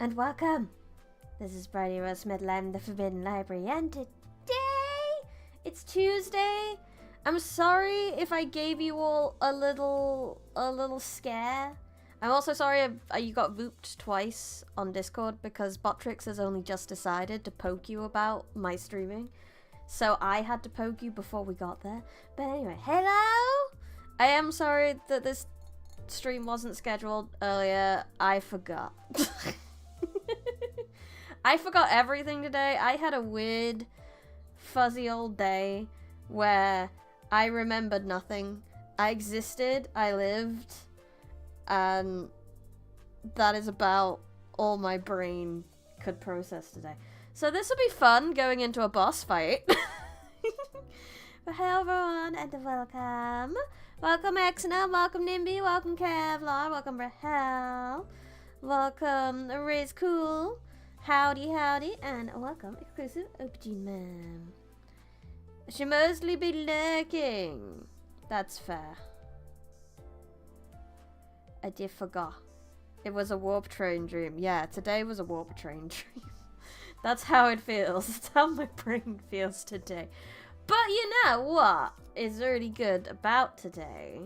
and welcome. This is Bridie Rose Midland, the Forbidden Library, and today it's Tuesday. I'm sorry if I gave you all a little scare. I'm also sorry you got vooped twice on Discord because Botrix has only just decided to poke you about my streaming. So I had to poke you before we got there. But anyway, hello! I am sorry that this stream wasn't scheduled earlier. I forgot. I forgot everything today. I had a weird, fuzzy old day where I remembered nothing. I existed, I lived, and that is about all my brain could process today. So this will be fun, going into a boss fight. But hello everyone, and welcome. Welcome Exna, welcome Nimby, welcome Kevlar, welcome Rahel, welcome Riz Cool, howdy, and welcome exclusive Aubergine Man. I should mostly be lurking. That's fair. I did forgot. It was a warp train dream. Yeah, today was a warp train dream. That's how it feels. That's how my brain feels today. But you know what is really good about today?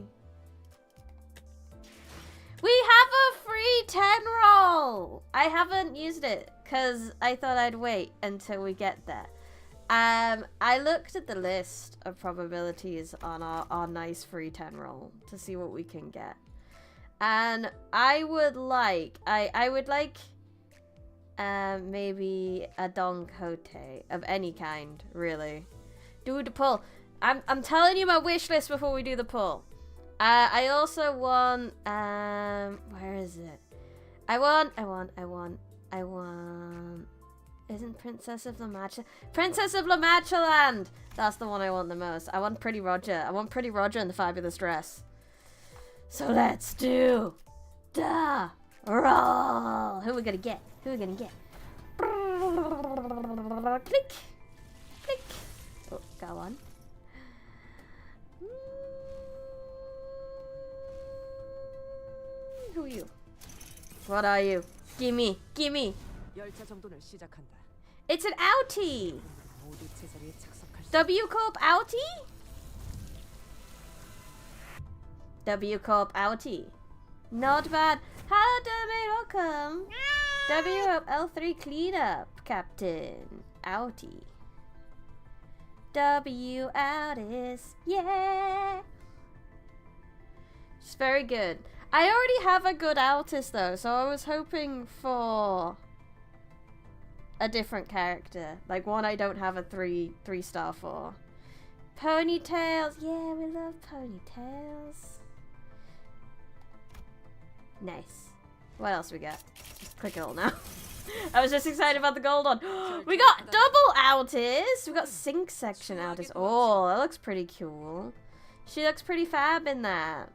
We have a free 10 roll! I haven't used it because I thought I'd wait until we get there. I looked at the list of probabilities on our nice free 10 roll to see what we can get. And I would like, maybe a Don Quixote of any kind, really. Do the pull. I'm telling you my wish list before we do the pull. I also want, where is it? I want, isn't Princess of Lamachaland! That's the one I want the most. I want Pretty Roger. I want Pretty Roger in the fabulous dress. So let's do the roll. Who are we gonna get? Click. Click. Oh, got one. Who are you? What are you? Gimme. It's an outie! W Corp outie? W Corp outie. Not bad. Hello, Domain, welcome. W Corp L3 cleanup, Captain. Outie. W outis. Yeah! She's very good. I already have a good Altis though, so I was hoping for a different character. Like one I don't have a 3-star for. Ponytails! Yeah, we love ponytails. Nice. What else we got? Just click it all now. I was just excited about the gold one. We got double Altis! We got Sync section Altis. Oh, that looks pretty cool. She looks pretty fab in that.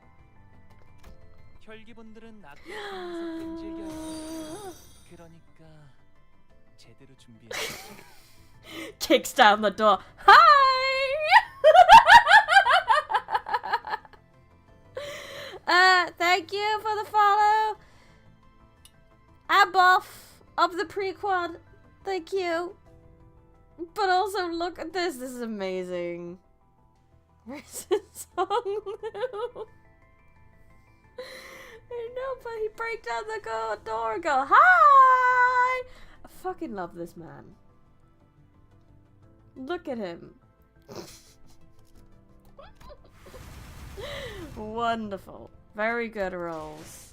Kicks down the door. Hi! Thank you for the follow. Buff of the prequad. Thank you. But also look at this. This is amazing. Where's his song? I know, but he break down the door and go, hi! I fucking love this man. Look at him. Wonderful. Very good rolls.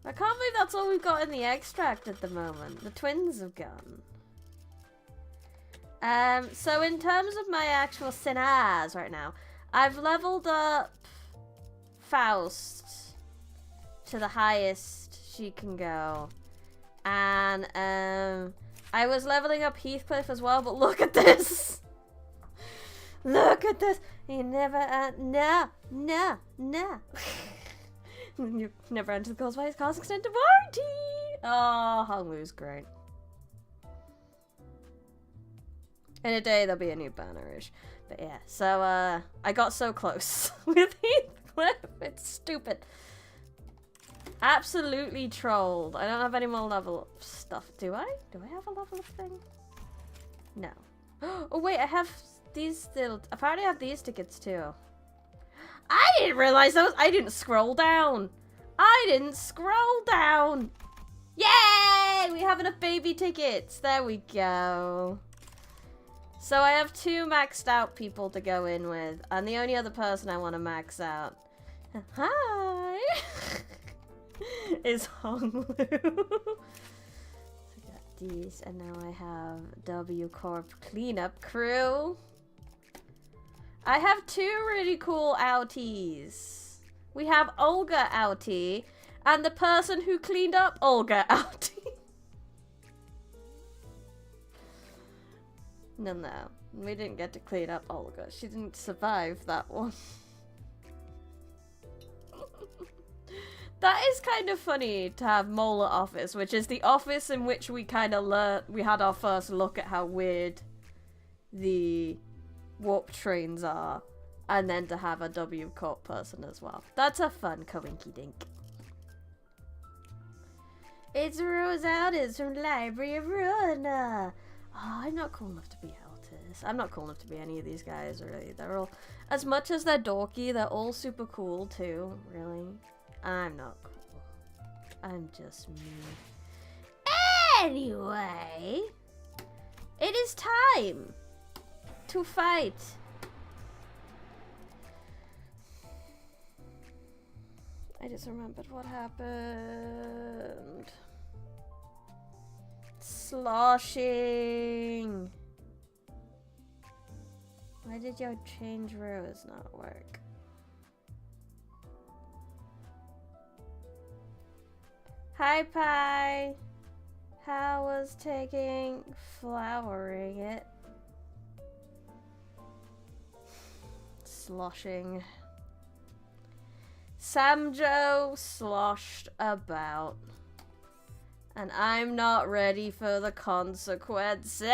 I can't believe that's all we've got in the extract at the moment. The twins have gone. So in terms of my actual sinners right now, I've leveled up Faust to the highest she can go. And I was leveling up Heathcliff as well, but look at this! Look at this! You never, no! You never enter the course by his cost extended warranty! Oh, Honglu's great. In a day, there'll be a new banner-ish. But yeah, so, I got so close with Heathcliff. It's stupid. Absolutely trolled. I don't have any more level up stuff. Do I? Do I have a level up thing? No. Oh wait, I have these still. Apparently I have these tickets too. I didn't realize those. I didn't scroll down. I didn't scroll down. Yay! We have enough baby tickets. There we go. So I have 2 maxed out people to go in with, and the only other person I want to max out. Hi. Is Honglu. So I got these, and now I have W Corp cleanup crew. I have 2 really cool outies. We have Olga outie, and the person who cleaned up Olga outie. No, we didn't get to clean up Olga. She didn't survive that one. That is kind of funny to have Molar Office, which is the office in which we kind of we had our first look at how weird the warp trains are, and then to have a W Corp person as well. That's a fun coinky dink. It's Rose Aldis from Library of Ruina. Oh, I'm not cool enough to be Altis. I'm not cool enough to be any of these guys, really. They're all, as much as they're dorky, they're all super cool too, really. I'm not cool. I'm just me. Anyway, it is time to fight. I just remembered what happened. Sloshing. Why did your change rows not work? Hi, Pie. How was taking flowering it? Sloshing. Samjo sloshed about. And I'm not ready for the consequences!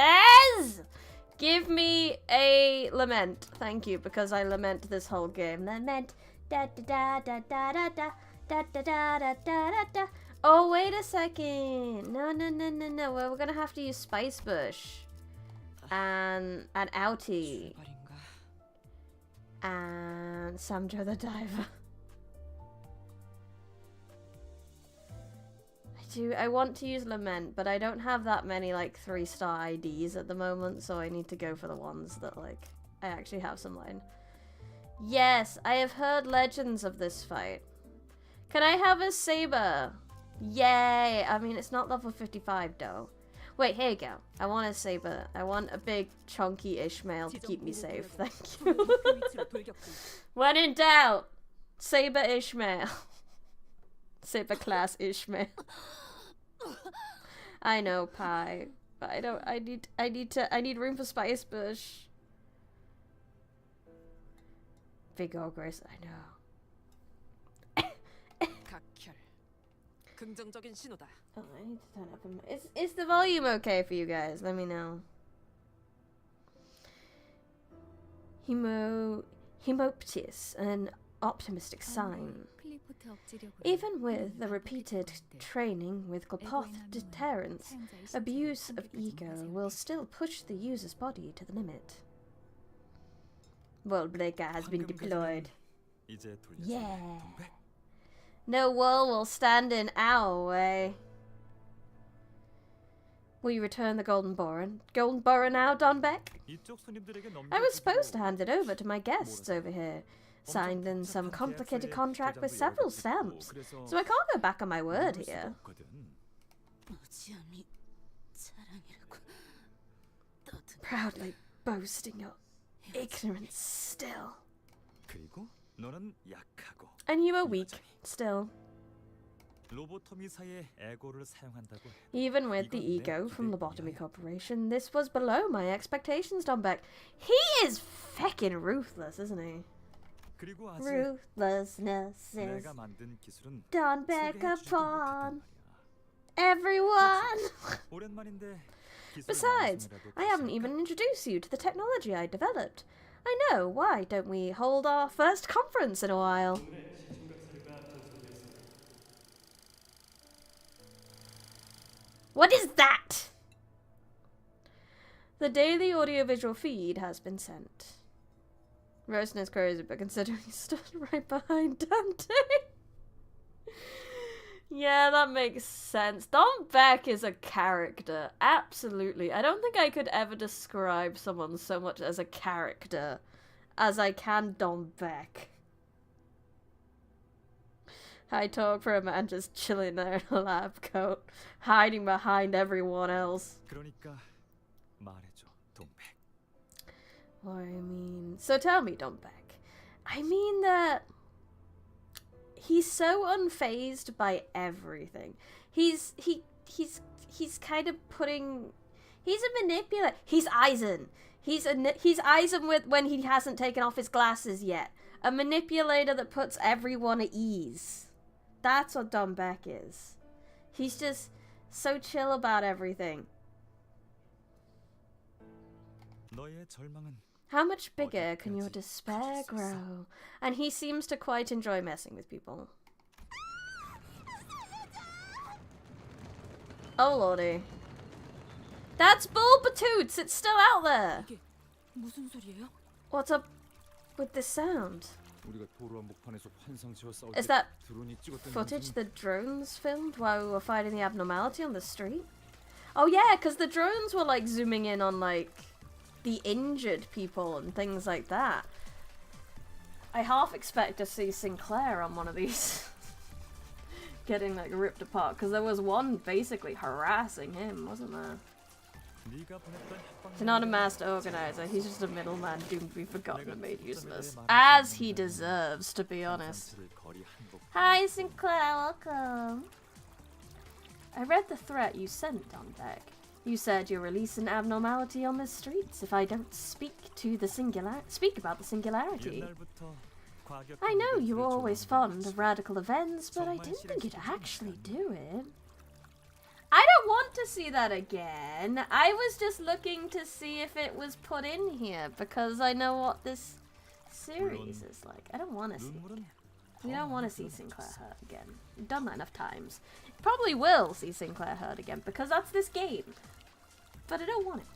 Give me a lament. Thank you, because I lament this whole game. Lament. Da da da da da da da da da da da da da. Oh, wait a second. No. Well, we're gonna have to use Spice Bush. And an outie. And Samjo the Diver. I want to use Lament, but I don't have that many, like, 3-star IDs at the moment, so I need to go for the ones that, like, I actually have some line. Yes, I have heard legends of this fight. Can I have a saber? Yay! I mean, it's not level 55, though. Wait, here you go. I want a saber. I want a big, chunky Ishmael to keep me safe. Thank you. When in doubt, saber Ishmael. Saber class Ishmael. I know, Pie, but I don't. I need room for Spice Bush. Big Ogress, I know. Oh, I need to turn up. Is the volume okay for you guys? Let me know. Hemoptis, an optimistic sign. Even with the repeated training with Gulpoth deterrence, abuse of ego will still push the user's body to the limit. World Breaker has been deployed. Yeah. No wall will stand in our way. Will you return the Golden Boron? Golden Boron now, Donbeck? I was supposed to hand it over to my guests over here. Signed in some complicated contract with several stamps, so I can't go back on my word here. Proudly boasting your ignorance still. And you are weak, still. Even with the ego from Lobotomy Corporation, this was below my expectations, Donbeck. He is feckin' ruthless, isn't he? Ruthlessness is Donbeck upon everyone. Besides, I haven't even introduced you to the technology I developed. I know, why don't we hold our first conference in a while? What is that? The daily audiovisual feed has been sent. Roasting is crazy, but considering he stood right behind Dante. Yeah, that makes sense. Don Beck is a character. Absolutely. I don't think I could ever describe someone so much as a character as I can Don Beck. High talk for a man just chilling there in a lab coat, hiding behind everyone else. What do you mean? So tell me, Don Beck. I mean that he's so unfazed by everything. He's kind of putting. He's a manipulator. He's Eisen. He's Eisen with when he hasn't taken off his glasses yet. A manipulator that puts everyone at ease. That's what Don Beck is. He's just so chill about everything. How much bigger can your despair grow? And he seems to quite enjoy messing with people. Oh lordy. That's Bulbatoots! It's still out there! What's up with this sound? Is that footage the drones filmed while we were fighting the abnormality on the street? Oh yeah, because the drones were like zooming in on like the injured people and things like that. I half expect to see Sinclair on one of these getting like ripped apart, because there was one basically harassing him, wasn't there? He's not a master organizer, he's just a middleman doomed to be forgotten and made useless. As he deserves, to be honest. Hi Sinclair, welcome. I read the threat you sent, Don Beck. You said you'll release an abnormality on the streets if I don't speak about the singularity. I know you were always fond of radical events, but I didn't think you'd actually do it. I don't want to see that again. I was just looking to see if it was put in here, because I know what this series is like. I don't want to see it again. We don't want to see Sinclair hurt again. We've done that enough times. Probably will see Sinclair hurt again, because that's this game. But I don't want it.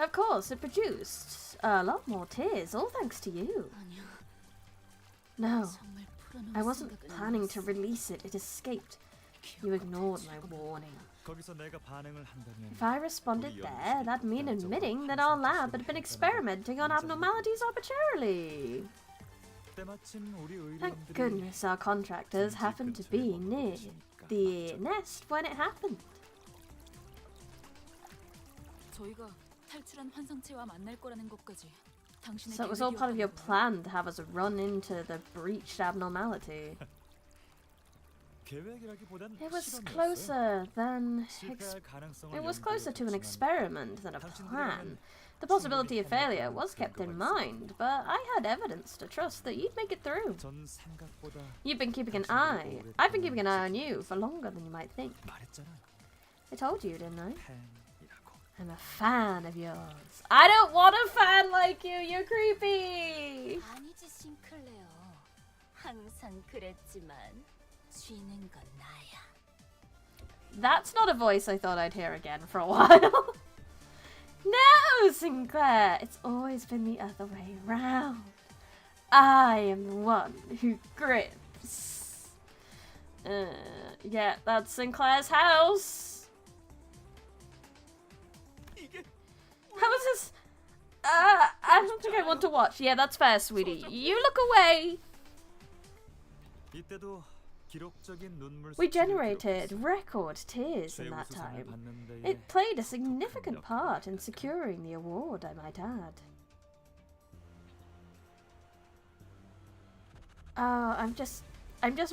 Of course, it produced a lot more tears, all thanks to you. No, I wasn't planning to release it. It escaped. You ignored my warning. If I responded there, that'd mean admitting that our lab had been experimenting on abnormalities arbitrarily. Thank goodness our contractors happened to be near the nest when it happened. So it was all part of your plan to have us run into the breached abnormality. It was closer to an experiment than a plan. The possibility of failure was kept in mind, but I had evidence to trust that you'd make it through. I've been keeping an eye on you for longer than you might think. I told you, didn't I? I'm a fan of yours. I don't want a fan like you, you're creepy! That's not a voice I thought I'd hear again for a while. No, Sinclair! It's always been the other way around. I am the one who grips. Yeah, that's Sinclair's house. How is this? I don't think I want to watch. Yeah, that's fair, sweetie. You look away. We generated record tears in that time. It played a significant part in securing the award, I might add. Oh, I'm just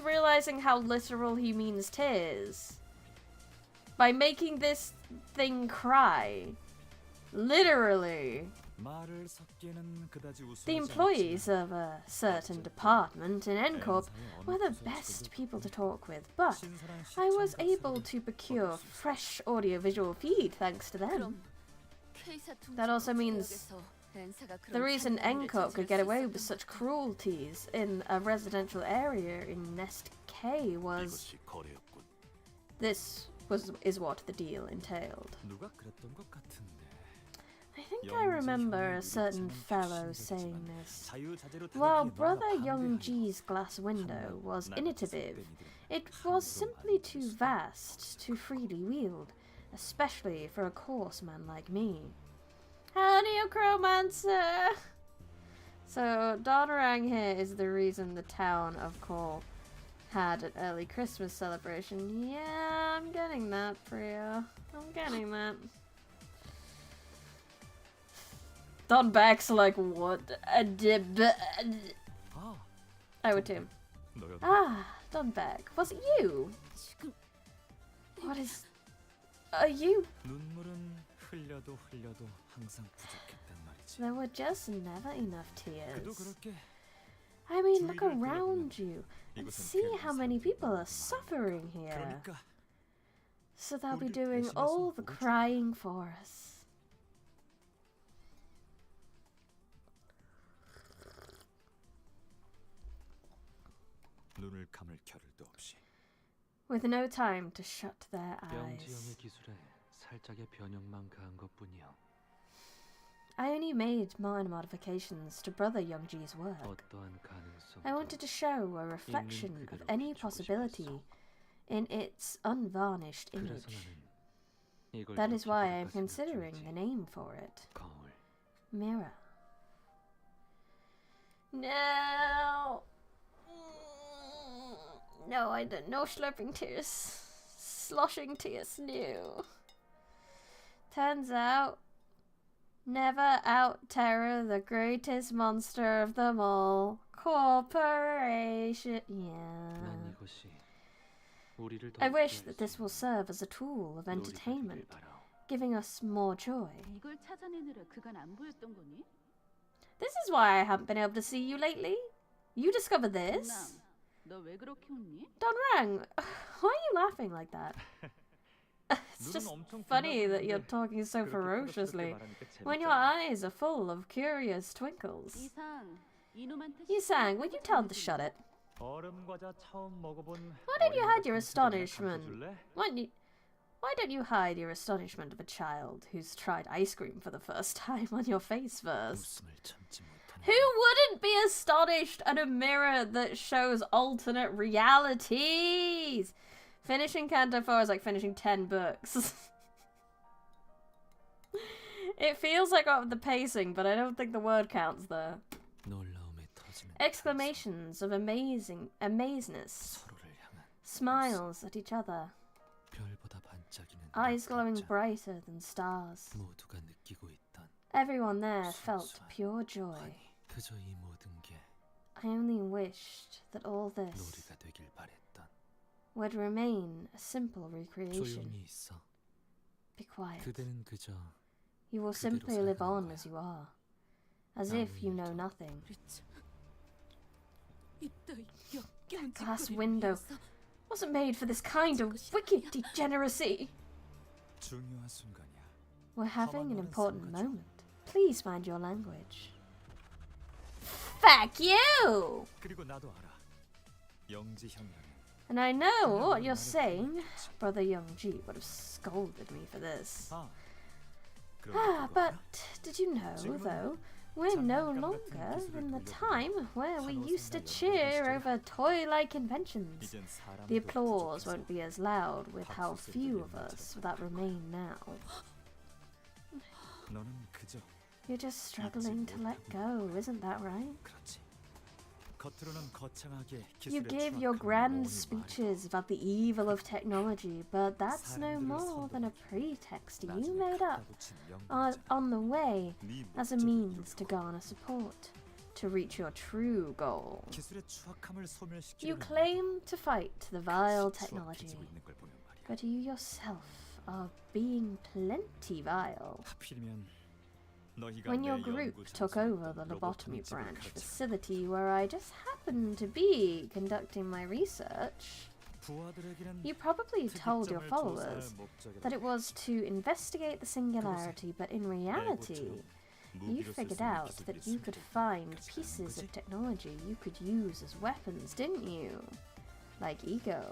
realizing how literal he means tears. By making this thing cry. Literally. The employees of a certain department in NCorp were the best people to talk with, but I was able to procure fresh audiovisual feed thanks to them. That also means the reason NCorp could get away with such cruelties in a residential area in Nest K was This is what the deal entailed. I think I remember a certain fellow saying this. While Brother Young G's glass window was initiative, it was simply too vast to freely wield, especially for a coarse man like me. How do you chromancer? So, Donnerang here is the reason the town of Cole had an early Christmas celebration. Yeah, I'm getting that, Priya. I'm getting that. Don Beck's like, what? I would too. Ah, Don Beck. Was it you? What is... Are you... There were just never enough tears. I mean, look around you and see how many people are suffering here. So they'll be doing all the crying for us. With no time to shut their eyes. I only made minor modifications to Brother Youngji's work. I wanted to show a reflection of any possibility in its unvarnished image. That is why I am considering the name for it. Mirror. No! No, I don't. No slurping tears. Sloshing tears, no. Turns out, never out terror the greatest monster of them all. Corporation. Yeah. I wish that this will serve as a tool of entertainment, giving us more joy. This is why I haven't been able to see you lately. You discovered this? Don Rang, why are you laughing like that? It's just funny that you're talking so ferociously when your eyes are full of curious twinkles. Yisang, would you tell him to shut it? Why don't you hide your astonishment? Why don't you hide your astonishment of a child who's tried ice cream for the first time on your face first? Who wouldn't be astonished at a mirror that shows alternate realities? Finishing Canto 4 is like finishing 10 books. It feels like off the pacing, but I don't think the word counts there. Exclamations of amazeness. Smiles at each other. Eyes glowing brighter than stars. Everyone there felt pure joy. I only wished that all this would remain a simple recreation. Be quiet. You will simply live on as you are, as if you know nothing. That glass window wasn't made for this kind of wicked degeneracy. We're having an important moment. Please mind your language. Fuck you! And I know what you're saying. Brother Youngji would have scolded me for this. But did you know, though, we're no longer in the time where we used to cheer over toy-like inventions. The applause won't be as loud with how few of us that remain now. You're just struggling to let go, isn't that right? You give your grand speeches about the evil of technology, but that's no more than a pretext you made up on the way as a means to garner support, to reach your true goal. You claim to fight the vile technology, but you yourself are being plenty vile. When your group took over the lobotomy branch facility where I just happened to be conducting my research, you probably told your followers that it was to investigate the singularity, but in reality, you figured out that you could find pieces of technology you could use as weapons, didn't you? Like ego.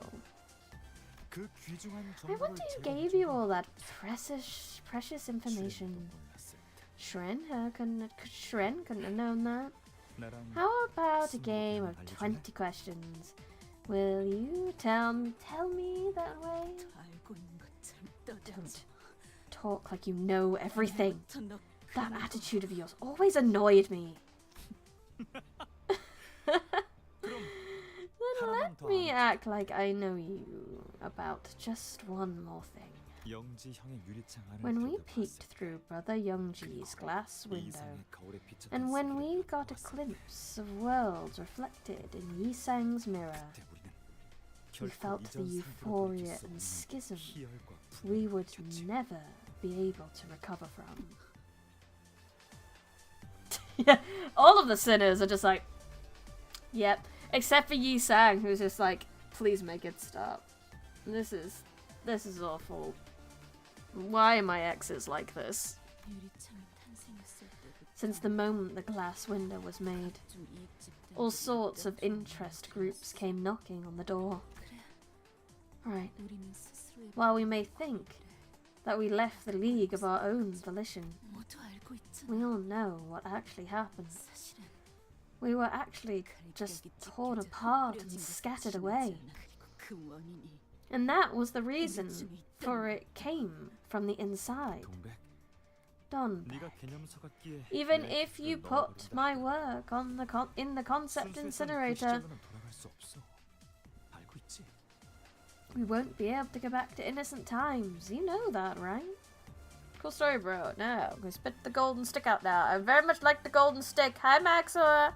I wonder who gave you all that precious information. Shren couldn't have known that. How about a game of 20 questions? Will you tell me that way? Don't talk like you know everything. That attitude of yours always annoyed me. Then let me act like I know you about just one more thing. When we peeked through Brother Youngji's glass window, and when we got a glimpse of worlds reflected in Yisang's mirror, we felt the euphoria and schism we would never be able to recover from. Yeah, all of the sinners are just like, yep, except for Yisang, who's just like, please make it stop. This is awful. Why are my exes like this? Since the moment the glass window was made, all sorts of interest groups came knocking on the door. Right. While we may think that we left the League of our own volition, we all know what actually happened. We were actually just torn apart and scattered away. And that was the reason for it came from the inside. Donbeck. Even if you put my work on in the concept incinerator, we won't be able to go back to innocent times. You know that, right? Cool story, bro. Now, I'm gonna spit the golden stick out now. I very much like the golden stick. Hi, Maxwell.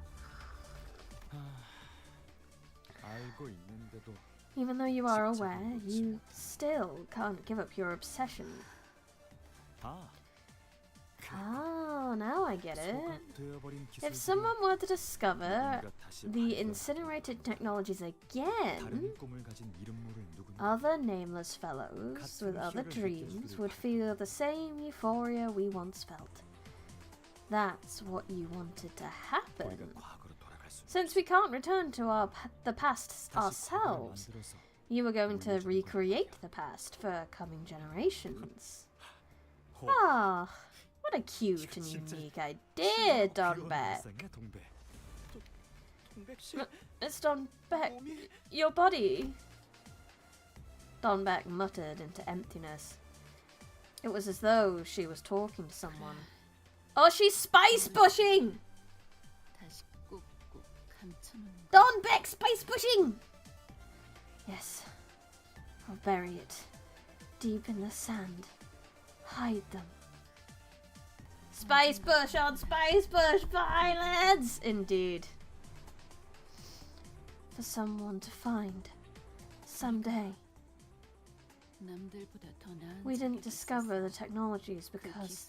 Even though you are aware, you still can't give up your obsession. Oh, now I get it. If someone were to discover the incinerated technologies again, other nameless fellows with other dreams would feel the same euphoria we once felt. That's what you wanted to happen. Since we can't return to the past ourselves, you were going to recreate the past for coming generations. Ah, what a cute and unique idea, Donbeck. It's Donbeck. Your body. Donbeck muttered into emptiness. It was as though she was talking to someone. Oh, she's spice bushing! Donbeck spice bushing! Yes, I'll bury it deep in the sand. Hide them. Spice bush on spice bush violence! Indeed. For someone to find someday. We didn't discover the technologies because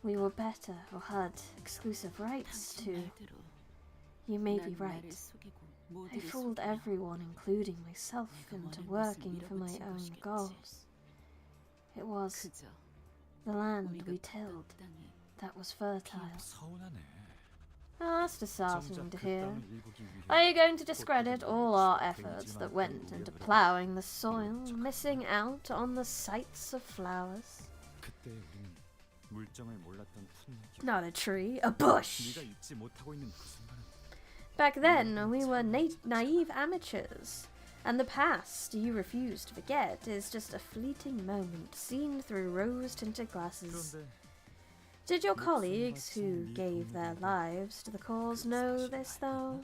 we were better or had exclusive rights to. You may be right. I fooled everyone, including myself, into working for my own goals. It was the land we tilled that was fertile. Oh, that's disheartening to hear. Are you going to discredit all our efforts that went into ploughing the soil, missing out on the sights of flowers? Not a tree, a bush! Back then, we were naive amateurs, and the past you refuse to forget is just a fleeting moment seen through rose-tinted glasses. Did your colleagues who gave their lives to the cause know this, though?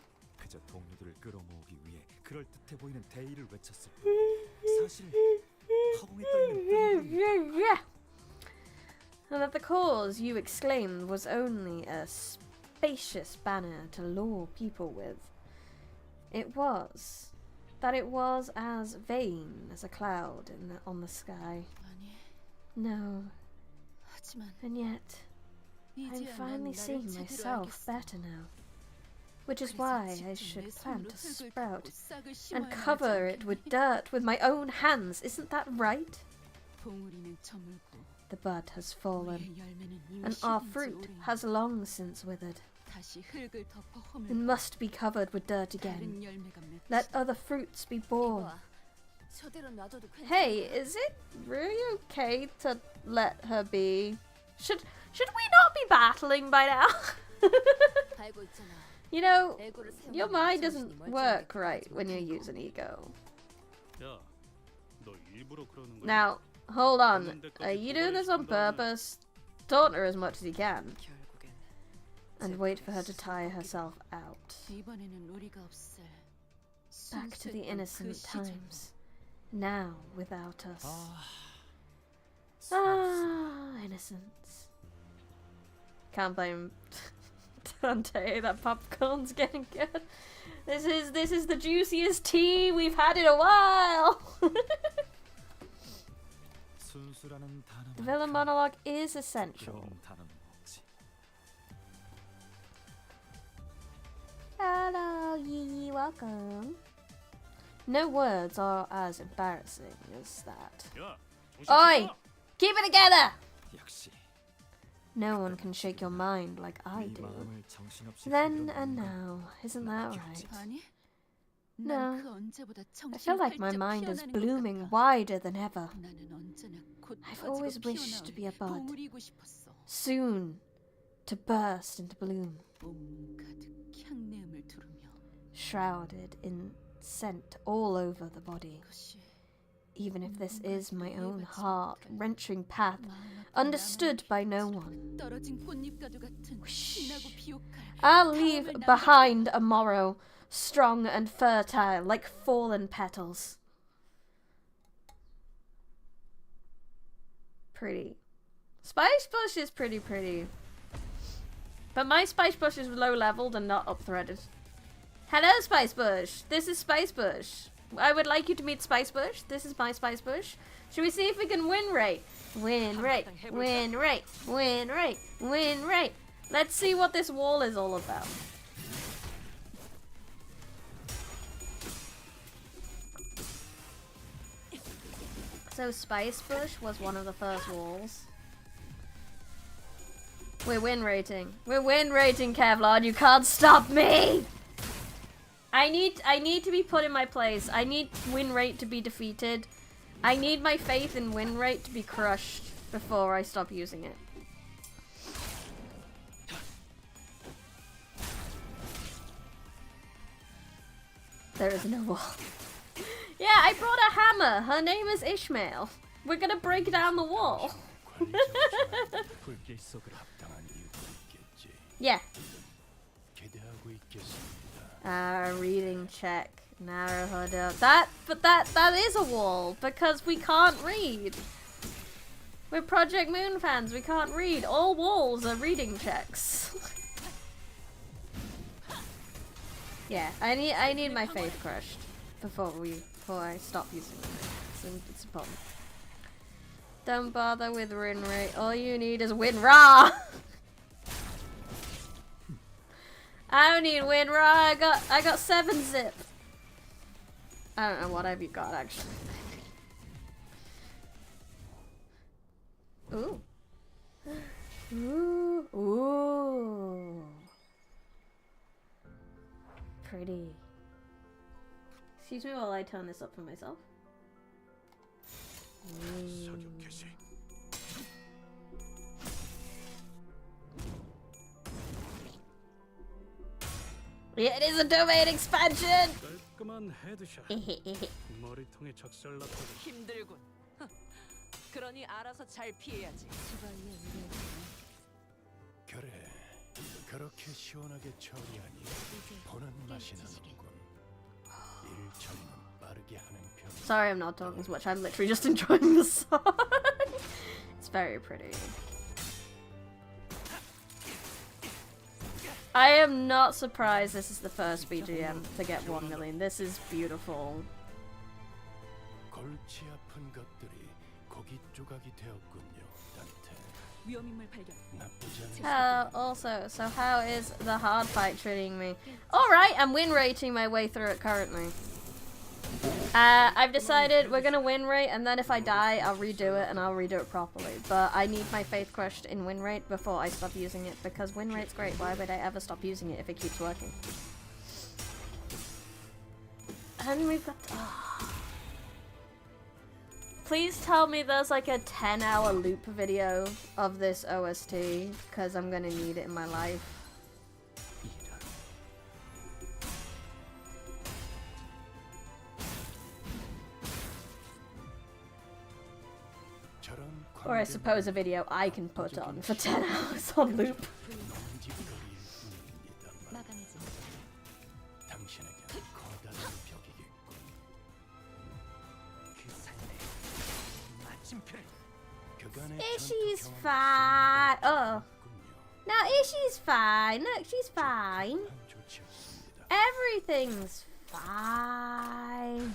And that the cause you exclaimed was only a spacious banner to lure people with. It was as vain as a cloud on the sky. No. And yet, I'm finally seeing myself better now. Which is why I should plant a sprout and cover it with dirt with my own hands. Isn't that right? The bud has fallen, and our fruit has long since withered. It must be covered with dirt again. Let other fruits be born. Hey, is it really okay to let her be? Should we not be battling by now? You know, your mind doesn't work right when you use an ego. Now, hold on. Are you doing this on purpose? Taunt her as much as you can. And wait for her to tire herself out. Back to the innocent times. Now, without us. Ah, innocence. Can't blame Dante, that popcorn's getting good. This is the juiciest tea we've had in a while. The villain monologue is essential. Hello, Yee, welcome. No words are as embarrassing as that. Oi! Keep it together! No one can shake your mind like I do. Then and now, isn't that right? No, I feel like my mind is blooming wider than ever. I've always wished to be a bud, soon to burst into bloom, shrouded in scent all over the body. Even if this is my own heart-wrenching path, understood by no one. Whoosh. I'll leave behind a morrow, strong and fertile, like fallen petals. Pretty. Spice Bush is pretty. But my Spice Bush is low-leveled and not up-threaded. Hello, Spice Bush. This is Spice Bush. I would like you to meet Spice Bush. This is my Spice Bush. Should we see if we can win rate? Win rate. Let's see what this wall is all about. So Spice Bush was one of the first walls. We're win rating. We're win rating, Kevlar. You can't stop me! I need to be put in my place. I need win rate to be defeated. I need my faith in win rate to be crushed before I stop using it. There is no wall. Yeah, I brought a hammer. Her name is Ishmael. We're gonna break down the wall. Yeah. Reading check. Naruhodo. But that is a wall because we can't read. We're Project Moon fans. We can't read. All walls are reading checks. Yeah, I need my faith crushed before I stop using it. It's a problem. Don't bother with win rate. All you need is win raw. I don't need win raw. I got 7 zip. I don't know what have you got actually. Ooh. Ooh. Ooh. Pretty. Excuse me while I turn this up for myself. Yeah, it is a domain expansion! Sorry I'm not talking so much, I'm literally just enjoying the song. It's very pretty. I am not surprised this is the first BGM to get 1 million. This is beautiful. Also, so how is the hard fight treating me? Alright, I'm win rating my way through it currently. I've decided we're gonna win rate, and then if I die, I'll redo it, and I'll redo it properly. But I need my faith crushed in win rate before I stop using it, because win rate's great. Why would I ever stop using it if it keeps working? And we've got... Oh. Please tell me there's like a 10-hour loop video of this OST, because I'm gonna need it in my life. Or I suppose a video I can put on for 10 hours on loop. Ishi's fine. Oh. No, Ishi's fine. Look, she's fine. Everything's fine.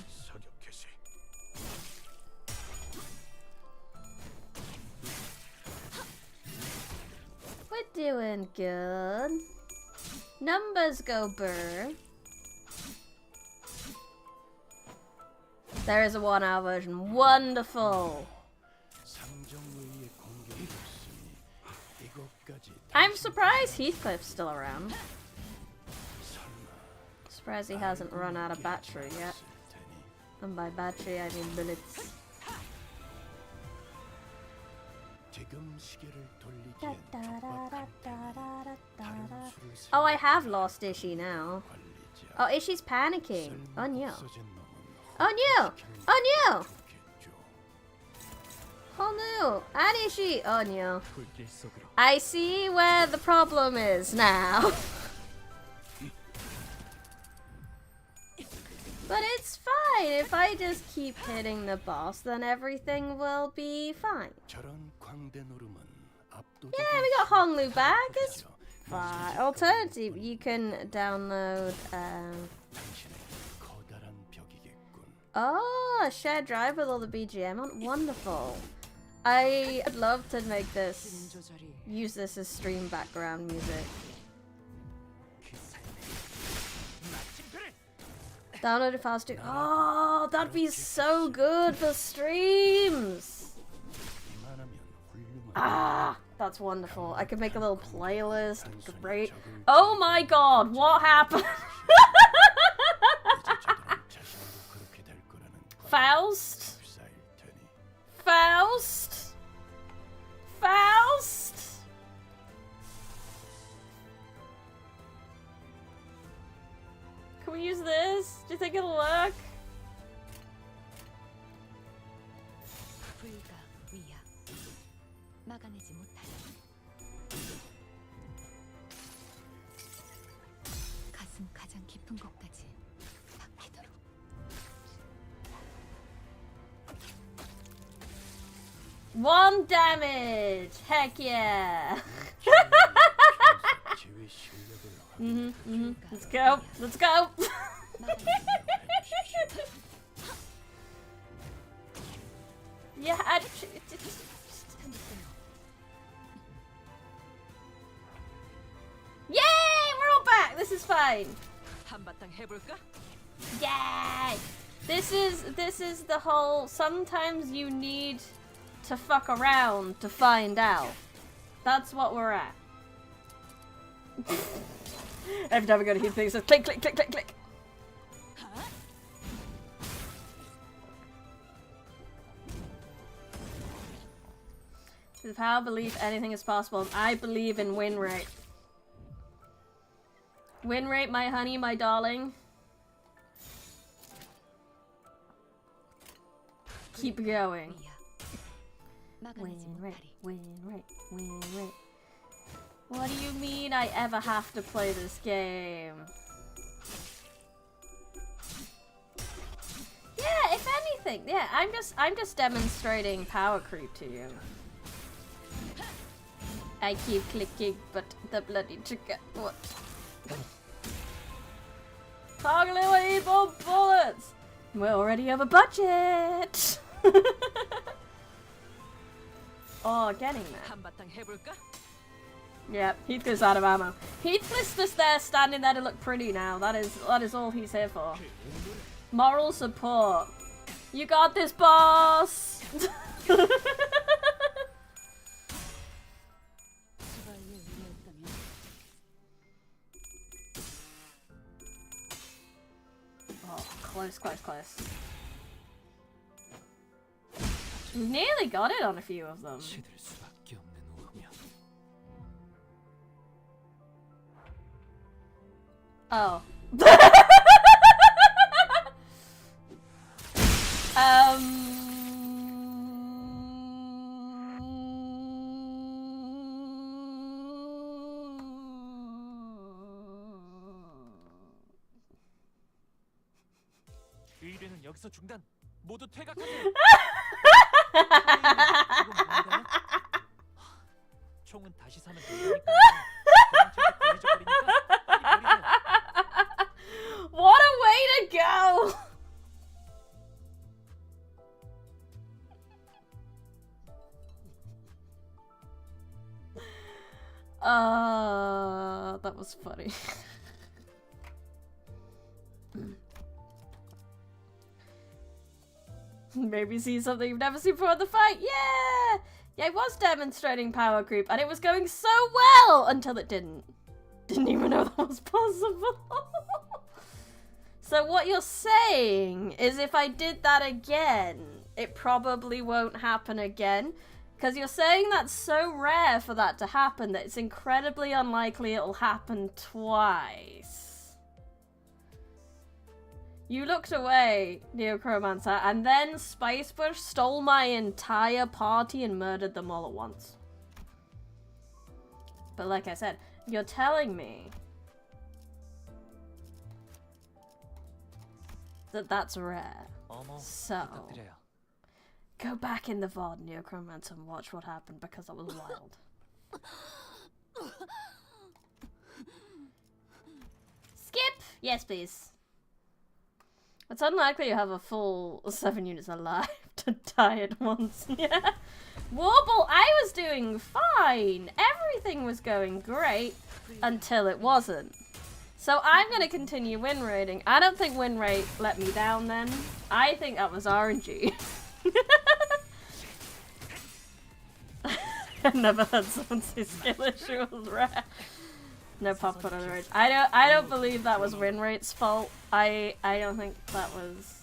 We're doing good. Numbers go burr. There is a 1-hour version. Wonderful. I'm surprised Heathcliff's still around. Surprised he hasn't run out of battery yet. And by battery, I mean bullets. Oh, I have lost Ishi now. Oh, Ishi's panicking. Oh no. Oh no! Oh no! Oh no! And Ishi! Oh no. I see where the problem is now. But it's fine. If I just keep hitting the boss, then everything will be fine. Yeah, we got Honglu back. It's fine. Alternative, you can download. Oh, a shared drive with all the BGM on. Wonderful. I'd love to make this, use this as stream background music. Downloaded files too. Oh, that'd be so good for streams. Ah, that's wonderful. I could make a little playlist. Great. Oh my god, what happened? Faust? Faust? Faust? Can we use this? Do you think it'll work? One damage! Heck yeah! Let's go! Let's go! Yeah, yay! We're all back! This is fine! Yay! This is the whole, sometimes you need to fuck around to find out. That's what we're at. Every time we go to hit things, so click, click, click, click, click. With how I believe anything is possible, I believe in win rate. Win rate, my honey, my darling. Keep going. Win rate, win rate, win rate. What do you mean I ever have to play this game? Yeah, if anything, yeah, I'm just demonstrating power creep to you. I keep clicking, but the bloody trigger. What? Toggle evil bullets! We already have a budget! Oh, getting that. Yep, Heathcliff's out of ammo. Heathcliff's just there, standing there to look pretty now. That is all he's here for. Moral support. You got this, boss! Oh, close, close, close. Nearly got it on a few of them. Oh. 회의는 여기서 중단. 모두 퇴각하세요. 총은 다시 사면 되니까. What a way to go! That was funny. Maybe see something you've never seen before in the fight. Yeah! Yeah, I was demonstrating power creep, and it was going so well until it didn't. Didn't even know that was possible. So what you're saying is if I did that again, it probably won't happen again? Because you're saying that's so rare for that to happen that it's incredibly unlikely it'll happen twice. You looked away, Neocromancer, and then Spicebush stole my entire party and murdered them all at once. But like I said, you're telling me that that's rare. So, go back in the VOD, Neocromancer, and watch what happened because that was wild. Skip! Yes, please. It's unlikely you have a full 7 units alive to die at once. Yeah. Warble, I was doing fine. Everything was going great until it wasn't. So I'm going to continue win rating. I don't think win rate let me down then. I think that was RNG. I've never heard someone say skill issue was rare. No popcorn on the rage. I don't believe that was win rate's fault. I don't think that was.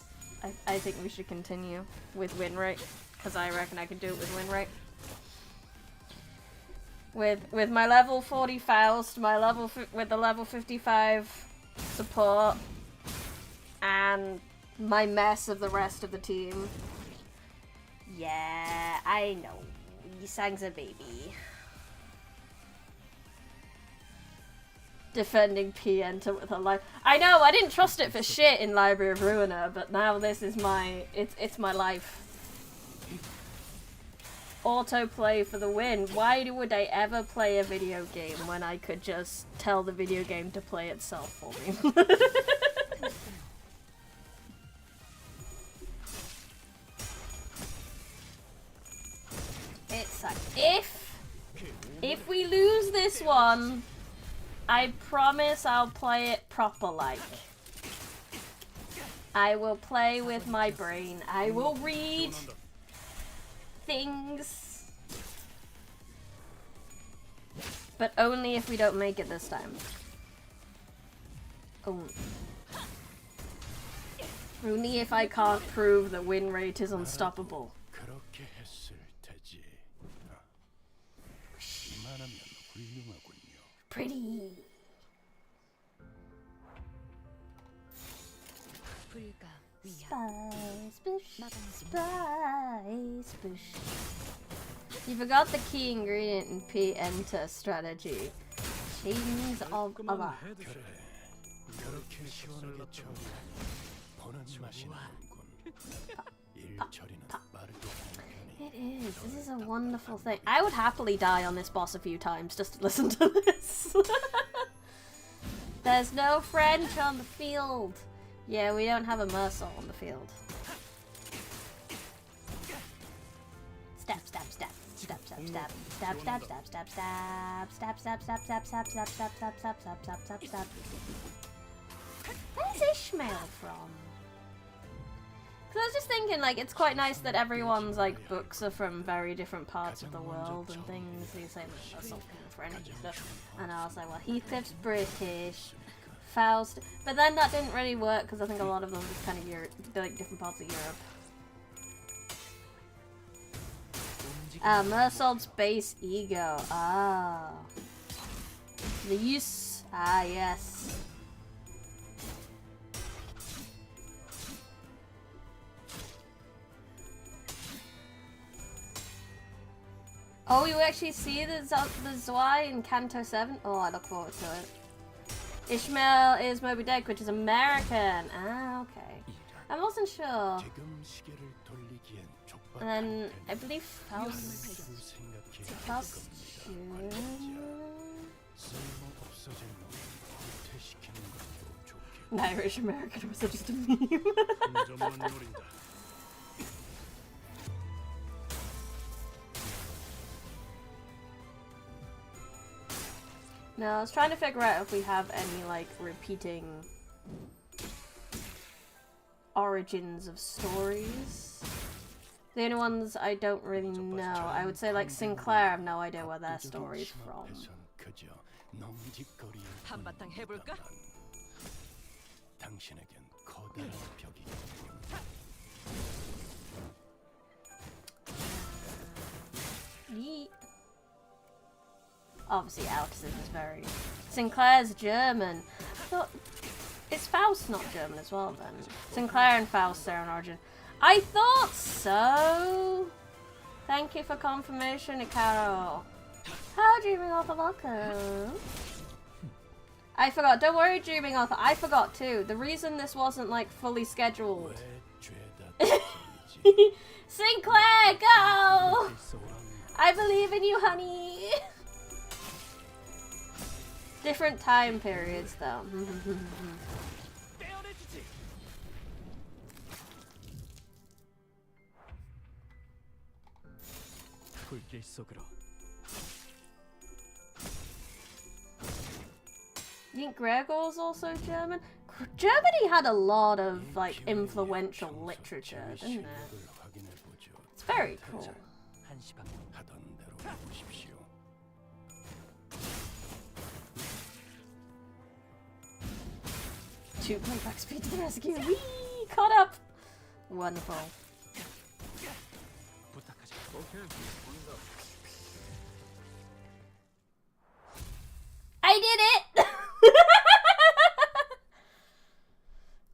I think we should continue with win rate because I reckon I could do it with win rate. With my level 40 Faust, with the level 55 support, and my mess of the rest of the team. Yeah, I know. Yisang's a baby. Defending P-Enter with her life. I know, I didn't trust it for shit in Library of Ruiner, but now this is my... It's my life. Autoplay for the win. Why would I ever play a video game when I could just tell the video game to play itself for me? It's like, if we lose this one, I promise I'll play it proper like. I will play with my brain. I will read things. But only if we don't make it this time. Only if I can't prove that win rate is unstoppable. Pretty. Spice bush, spice bush. You forgot the key ingredient in P-Enter strategy. Chains of Allah. It is. This is a wonderful thing. I would happily die on this boss a few times just to listen to this. There's no French on the field. Yeah, we don't have a Mercer on the field. Stab, stab, stab. Stab, stab, stab. Stab, stab, stab, stab, stab. Stab, stab, stab, stab, stab, stab, stab, stab, stab, stab, stab, stab, stab. Where's Ishmael from? Because I was just thinking, like, it's quite nice that everyone's, like, books are from very different parts of the world and things. So you say, like, something French and stuff. And I was like, well, Heathcliff's British. Faust. But then that didn't really work because I think a lot of them are just kind of like different parts of Europe. Mersault's base ego. Ah. The use. Ah, yes. Oh, you actually see the Zwei in Canto 7? Oh, I look forward to it. Ishmael is Moby Dick, which is American. Ah, okay. I wasn't sure. And then, I believe Faust... Faust... Irish American was just a meme. No, I was trying to figure out if we have any, like, repeating origins of stories. The only ones I don't really know, I would say, like, Sinclair, I have no idea where their story's from. Yeet. Obviously, Alex's is very... Sinclair's German. I thought... Is Faust not German as well, then? Sinclair and Faust are an origin. I thought so! Thank you for confirmation, Ikaro. How Dreaming Author, welcome. I forgot. Don't worry, Dreaming Author. I forgot, too. The reason this wasn't, like, fully scheduled... Sinclair, go! I believe in you, honey! Different time periods, though. You think Gregor's also German? Germany had a lot of, like, influential literature, didn't it? It's very cool. Two playback speed to the rescue. Whee! Caught up! Wonderful. I did it!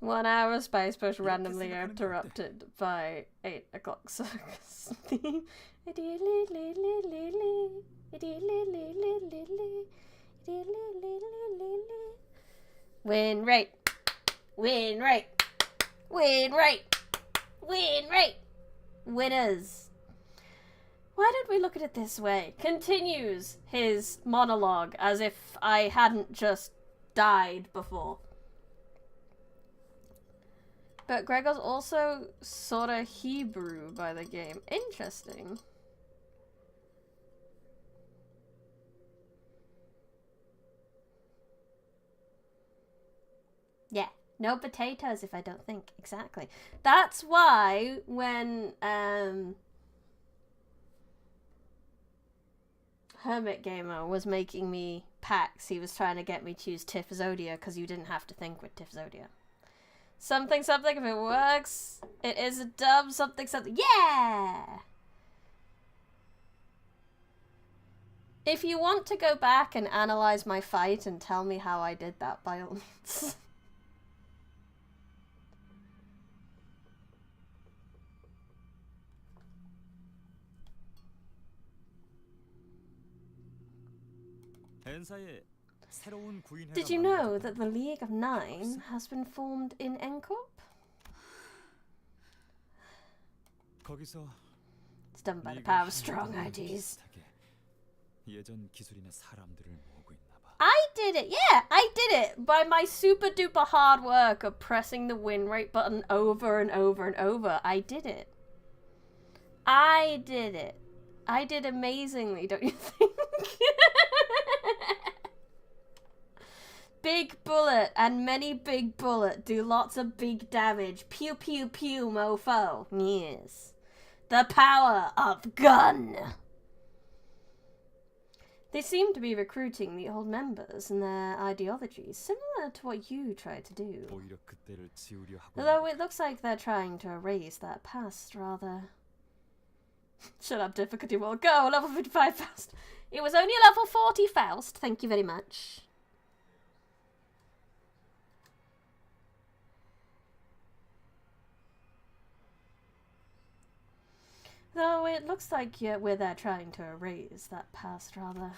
1 hour space push randomly interrupted by 8 o'clock circus. Win rate. Win rate. Win rate. Win rate. Winners. Why don't we look at it this way? Continues his monologue as if I hadn't just died before. But Gregor's also sorta Hebrew by the game. Interesting. Yeah, no potatoes if I don't think. Exactly. That's why when Hermit Gamer was making me packs, he was trying to get me to use Tifzodia because you didn't have to think with Tifzodia. Something, something, if it works, it is a dub, something, something. Yeah! If you want to go back and analyze my fight and tell me how I did that, by all means. Did you know that the League of Nine has been formed in NCORP? It's done by the power of strong IDs. I did it! Yeah, I did it! By my super duper hard work of pressing the win rate button over and over and over. I did it. I did it. I did amazingly, don't you think? Big bullet and many big bullet do lots of big damage. Pew pew pew, mofo. Yes. The power of gun. They seem to be recruiting the old members and their ideologies, similar to what you tried to do. Although it looks like they're trying to erase that past rather Shut up, difficulty will go. Level 55 Faust. It was only level 40 Faust. Thank you very much. Though it looks like we're there trying to erase that past, rather.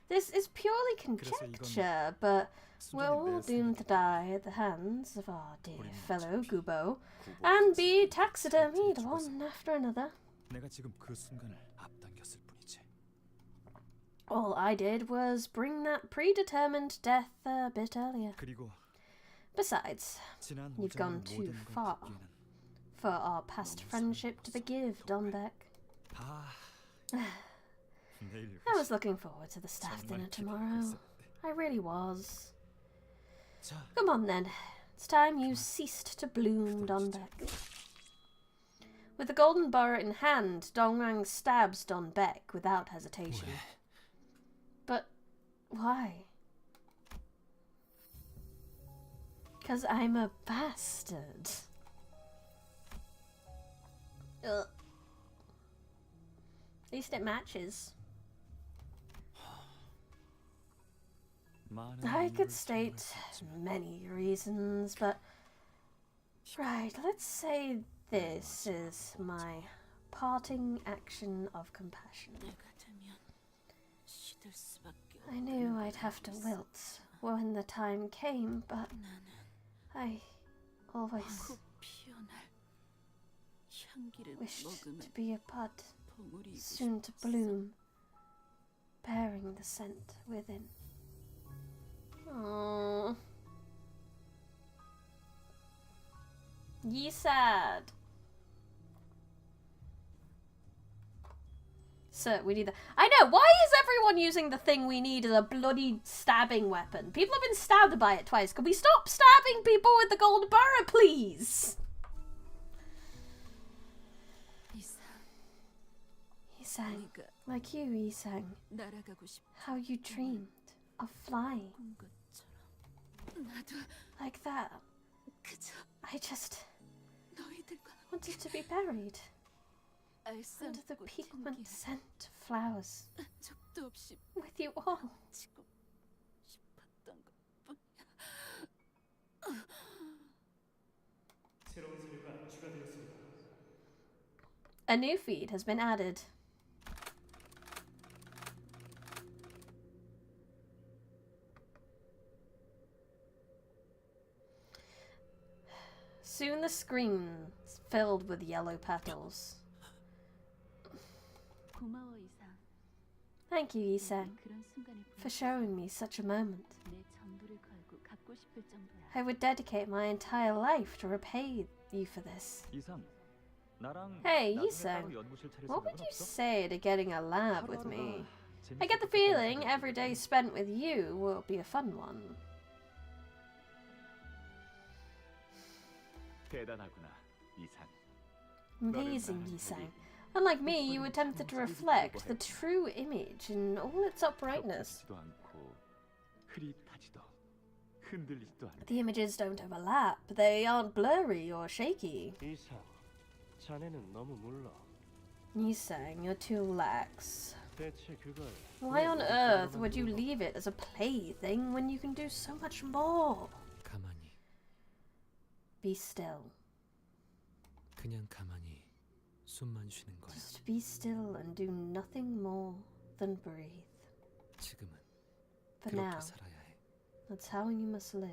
This is purely conjecture, but we're all doomed to die at the hands of our dear fellow Gubo, and be taxidermied one after another. All I did was bring that predetermined death a bit earlier. Besides, you've gone too far for our past friendship to forgive, Donbeck. I was looking forward to the staff dinner tomorrow. I really was. Come on then. It's time you ceased to bloom, Donbeck. With the golden burr in hand, Dongrang stabs Donbeck without hesitation. But why? Because I'm a bastard. Ugh. At least it matches. I could state many reasons, but... Right, let's say this is my parting action of compassion. I knew I'd have to wilt when the time came, but I always wished to be a bud, soon to bloom, bearing the scent within. Aww. Ye sad. So we need that. I know, why is everyone using the thing we need as a bloody stabbing weapon? People have been stabbed by it twice. Can we stop stabbing people with the gold burr, please? Yisang, like you, Yisang. How you dreamed of flying. Like that. I just wanted to be buried under the pigment scent flowers with you all. A new feed has been added. Soon the screen's filled with yellow petals. Thank you, Yisang, for showing me such a moment. I would dedicate my entire life to repay you for this. Hey, Yisang, what would you say to getting a lab with me? I get the feeling every day spent with you will be a fun one. Amazing, Yisang. Unlike me, you attempted to reflect the true image in all its uprightness. The images don't overlap, they aren't blurry or shaky. Yisang, you're too lax. Why on earth would you leave it as a plaything when you can do so much more? Be still. Just be still and do nothing more than breathe. For now, that's how you must live.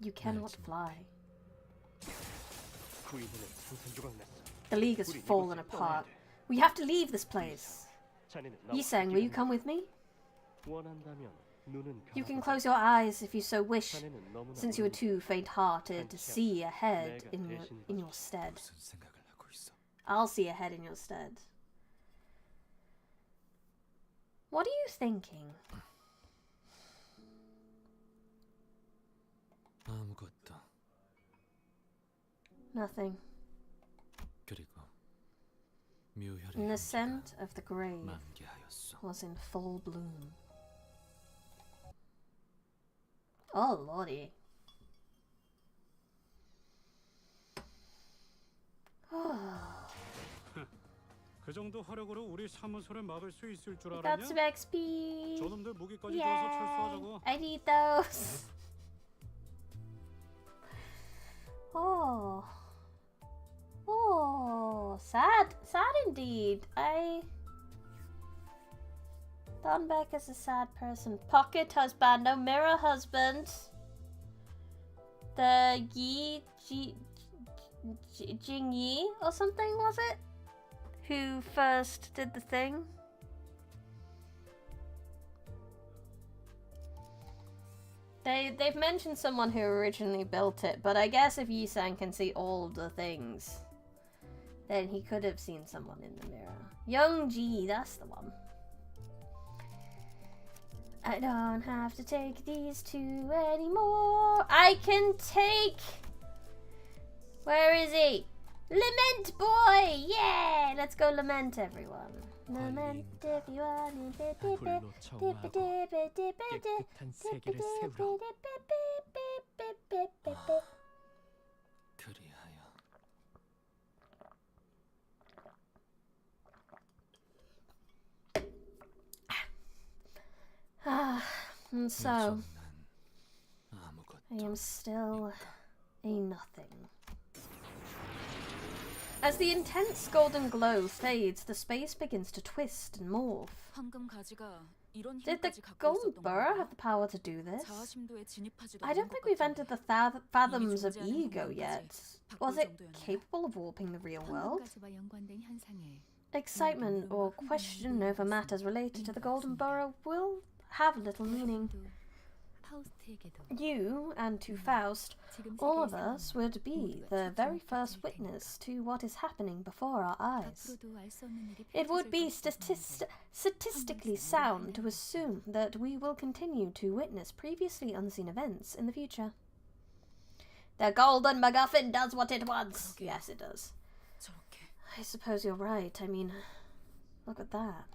You cannot fly. The League has fallen apart. We have to leave this place. Yisang, will you come with me? You can close your eyes if you so wish, since you are too faint-hearted to see ahead in your stead. I'll see ahead in your stead. What are you thinking? Nothing. And the scent of the grave was in full bloom. Oh lordy. Oh. 그 정도 화력으로 우리 사무소를 막을 수 있을 줄 We got 알았냐? some XP. 저놈들 무기까지 줘서 Yay! 철수하자고. I need those. Oh. Oh, sad indeed. Thornbeck is a sad person. Pocket husband, no mirror husband. The Jing Yi or something, was it? Who first did the thing? They've mentioned someone who originally built it, but I guess if Yi-san can see all of the things, then he could have seen someone in the mirror. Young Ji, that's the one. I don't have to take these two anymore. I can take... Where is he? Lament boy! Yeah! Let's go lament, everyone. Lament if you want it. 불로 정화하고 깨끗한 세계를 세우라. 그리하여 And so, 요즘 난 아무것도 I am still a nothing. As the intense golden glow fades, the space begins to twist and morph. Did the Golden Borough have the power to do this? I don't think we've entered the fathoms of ego yet. Was it capable of warping the real world? Excitement or question over matters related to the Golden Borough will have little meaning. You, and to Faust, all of us would be the very first witness to what is happening before our eyes. It would be statistically sound to assume that we will continue to witness previously unseen events in the future. The Golden MacGuffin does what it wants! Yes, it does. I suppose you're right. I mean, look at that.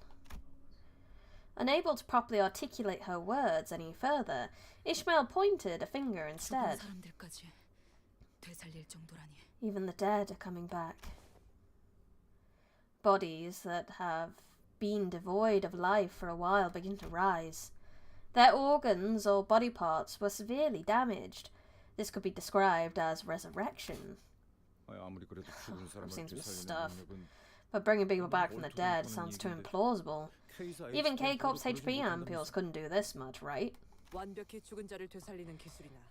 Unable to properly articulate her words any further, Ishmael pointed a finger instead. Even the dead are coming back. Bodies that have been devoid of life for a while begin to rise. Their organs or body parts were severely damaged. This could be described as resurrection. I've seen some stuff, but bringing people back from the dead sounds too implausible. Even K-Corp's HP ampules couldn't do this much, right?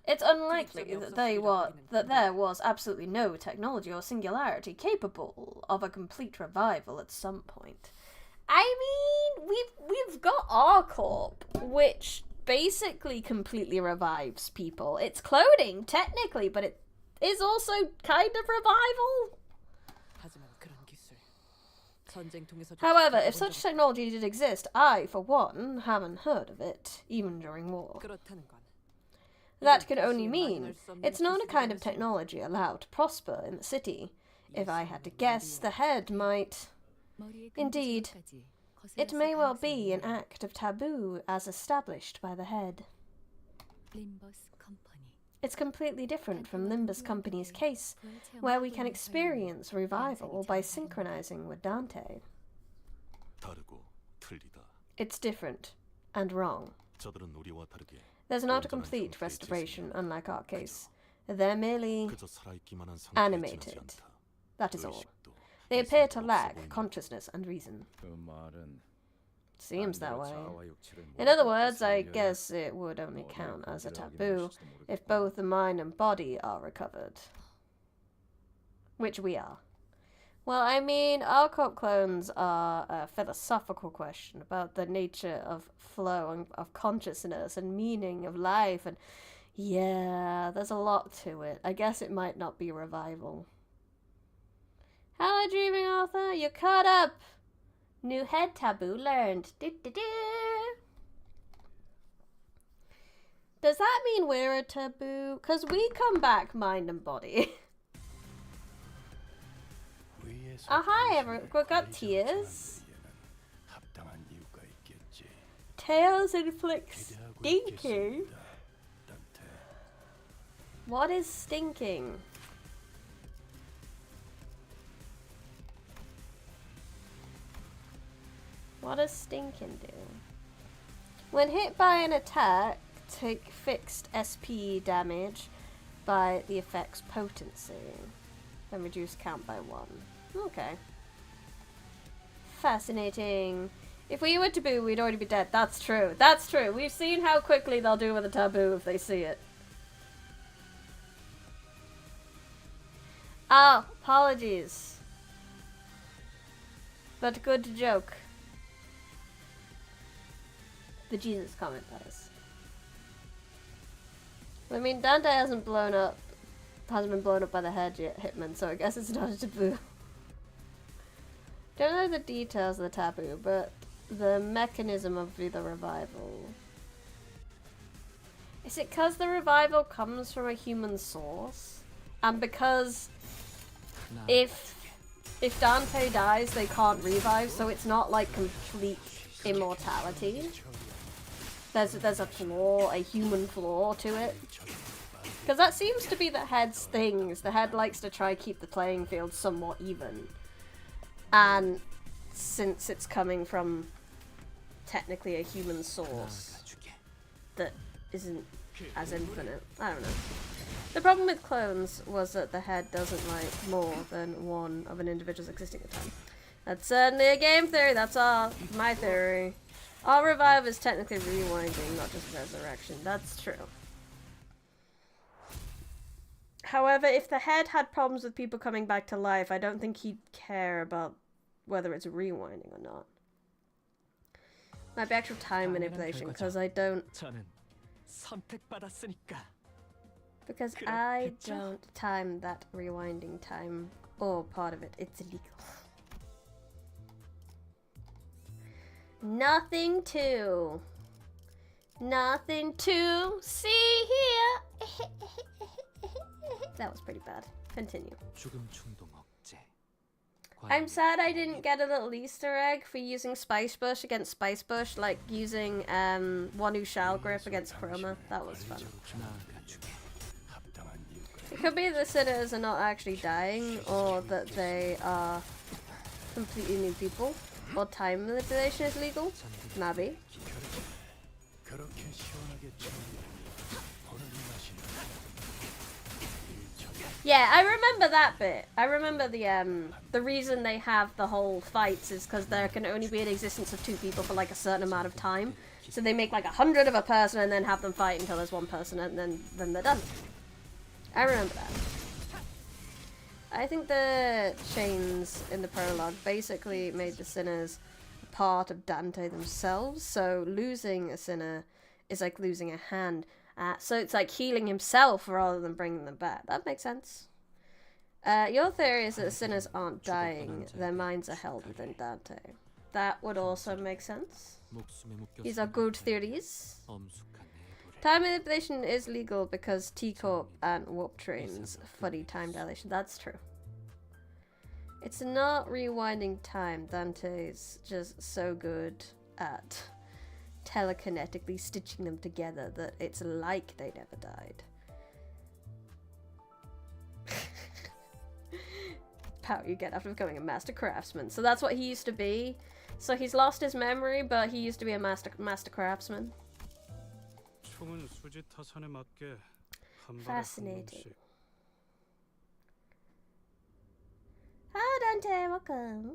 It's unlikely that there was absolutely no technology or singularity capable of a complete revival at some point. I mean, we've got R-Corp, which basically completely revives people. It's cloning, technically, but it is also kind of revival. However, if such technology did exist, I, for one, haven't heard of it, even during war. That could only mean it's not a kind of technology allowed to prosper in the city. If I had to guess, the head might... Indeed, it may well be an act of taboo as established by the head. Limbus Company. It's completely different from Limbus Company's case, where we can experience revival by synchronizing with Dante. It's different and wrong. There's not a complete restoration, unlike our case. They're merely animated. That is all. They appear to lack consciousness and reason. Seems that way. In other words, I guess it would only count as a taboo if both the mind and body are recovered. Which we are. Well, I mean, our cult clones are a philosophical question about the nature of flow and of consciousness and meaning of life, and yeah, there's a lot to it. I guess it might not be revival. Hello, Dreaming Author, you're caught up! New head taboo learned. Do-do-do. Does that mean we're a taboo? Because we come back mind and body. Oh, hi everyone. We've got tears. Tails inflict stinking. What is stinking? What does stinking do? When hit by an attack, take fixed SP damage by the effect's potency. Then reduce count by 1. Okay. Fascinating. If we were taboo, we'd already be dead. That's true. That's true. We've seen how quickly they'll do with a taboo if they see it. Oh, apologies. But good joke. The Jesus comment, that is. I mean, Dante hasn't been blown up by the head yet, Hitman, so I guess it's not a taboo. Don't know the details of the taboo, but the mechanism of the revival. Is it because the revival comes from a human source? And because if Dante dies, they can't revive, so it's not like complete immortality. There's a flaw, a human flaw to it. Because that seems to be the head's things. The head likes to try keep the playing field somewhat even. And since it's coming from technically a human source that isn't as infinite, I don't know. The problem with clones was that the head doesn't like more than one of an individual's existing at a time. That's certainly a game theory, that's all. My theory. All revive is technically rewinding, not just resurrection. That's true. However, if the head had problems with people coming back to life, I don't think he'd care about whether it's rewinding or not. Might be actual time manipulation, because I don't... Because I don't time that rewinding time, or part of it. It's illegal. Nothing to see here. That was pretty bad. Continue. I'm sad I didn't get a little Easter egg for using Spice Bush against Spice Bush, like using Wanu Shell Grip against Chroma. That was fun. It could be the sinners are not actually dying, or that they are completely new people, or time manipulation is legal. Maybe. Yeah, I remember that bit. I remember the reason they have the whole fights is because there can only be an existence of 2 people for like a certain amount of time. So they make like 100 of a person and then have them fight until there's 1 person and then they're done. I remember that. I think the chains in the prologue basically made the sinners part of Dante themselves. So losing a sinner is like losing a hand. So it's like healing himself rather than bringing them back. That makes sense. Your theory is that the sinners aren't dying. Their minds are held within Dante. That would also make sense. These are good theories. Time manipulation is legal because T-Corp and Warp Train's funny time dilation. That's true. It's not rewinding time. Dante's just so good at telekinetically stitching them together that it's like they never died. Power you get after becoming a master craftsman. So that's what he used to be. So he's lost his memory, but he used to be a master craftsman. Fascinating. Hi Dante, welcome.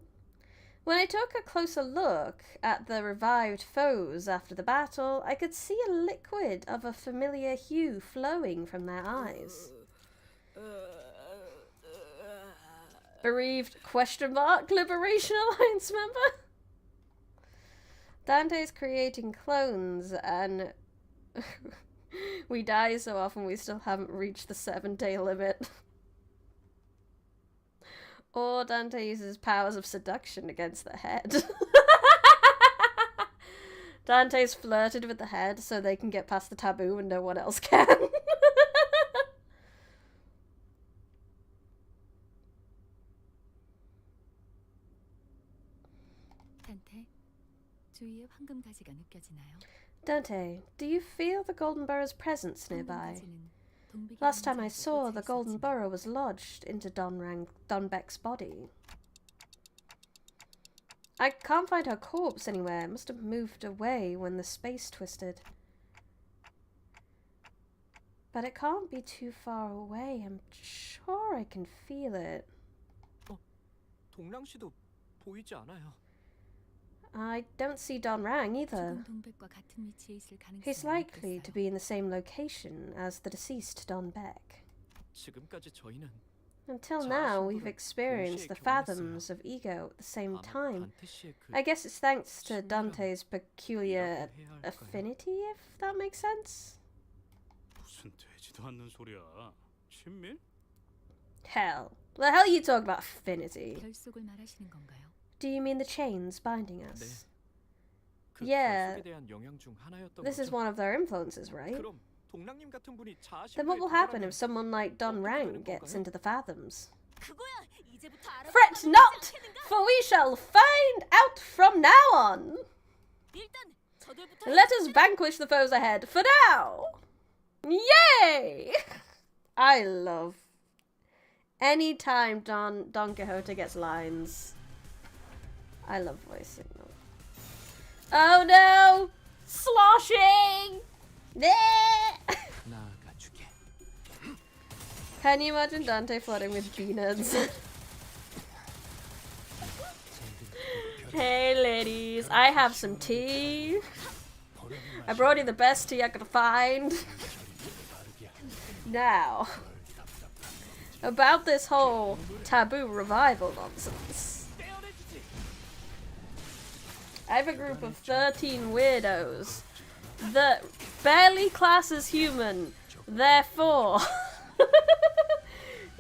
When I took a closer look at the revived foes after the battle, I could see a liquid of a familiar hue flowing from their eyes. Bereaved ? Liberation Alliance member? Dante's creating clones and we die so often we still haven't reached the 7-day limit. Or Dante uses powers of seduction against the head. Dante's flirted with the head so they can get past the taboo and no one else can. Dante, do you feel the Golden Burrow's presence nearby? Last time I saw, the Golden Burrow was lodged into Don Beck's body. I can't find her corpse anywhere. It must have moved away when the space twisted. But it can't be too far away. I'm sure I can feel it. 동랑 씨도 보이지 않아요. I don't see Don Rang either. 죽은 동백과 같은 위치에 있을 가능성이 He's likely to 높겠어요. be in the same location as the deceased Don Beck. 지금까지 저희는 Until now, we've experienced the fathoms of ego at the same 아마 time. 단테 씨의 그 I guess it's thanks to Dante's peculiar 해야 할까요? affinity, if that makes sense. 무슨 되지도 않는 소리야. 친밀? Hell. The hell you talk about affinity? 결속을 말하시는 건가요? Do you mean the chains binding us? 그 Yeah. 결속에 대한 영향 중 하나였던 This is 거죠. one of their influences, right? 그럼 동랑님 같은 분이 Then what 자아실패에 will happen 도달하면 if someone like Don 어떻게 Rang 되는 gets 건가요? into the fathoms? 그거야. 이제부터 알아볼 Fret 거면 not, 되지 않겠는가? for we shall find out from now on. 일단 저들부터 Let us vanquish the foes ahead for now. Yay! I love anytime Don Quixote gets lines. I love voicing them. Oh no! Sloshing! 나가주게. Can you imagine Dante flirting with peanuts? Hey ladies, I have some tea. I brought you the best tea I could find. Now, about this whole taboo revival nonsense. I have a group of 13 weirdos that barely class as human, therefore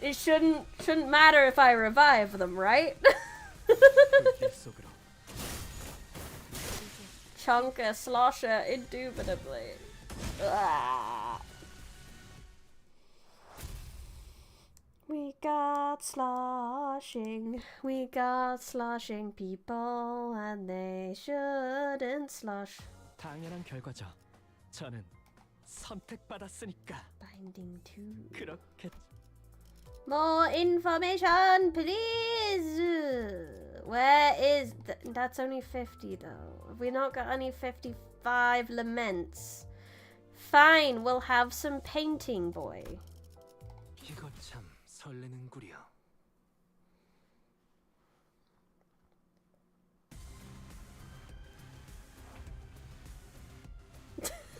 it shouldn't matter if I revive them, right? 불길 속으로. Chonka, slosher, indubitably. Ah. We got sloshing people, and they shouldn't slosh. 당연한 결과죠. 저는 선택받았으니까 Binding to. 그렇게 More information, please. Where is that's only 50 though. Have we not got any 55 laments? Fine, we'll have some painting, boy. 이거 참 설레는구려.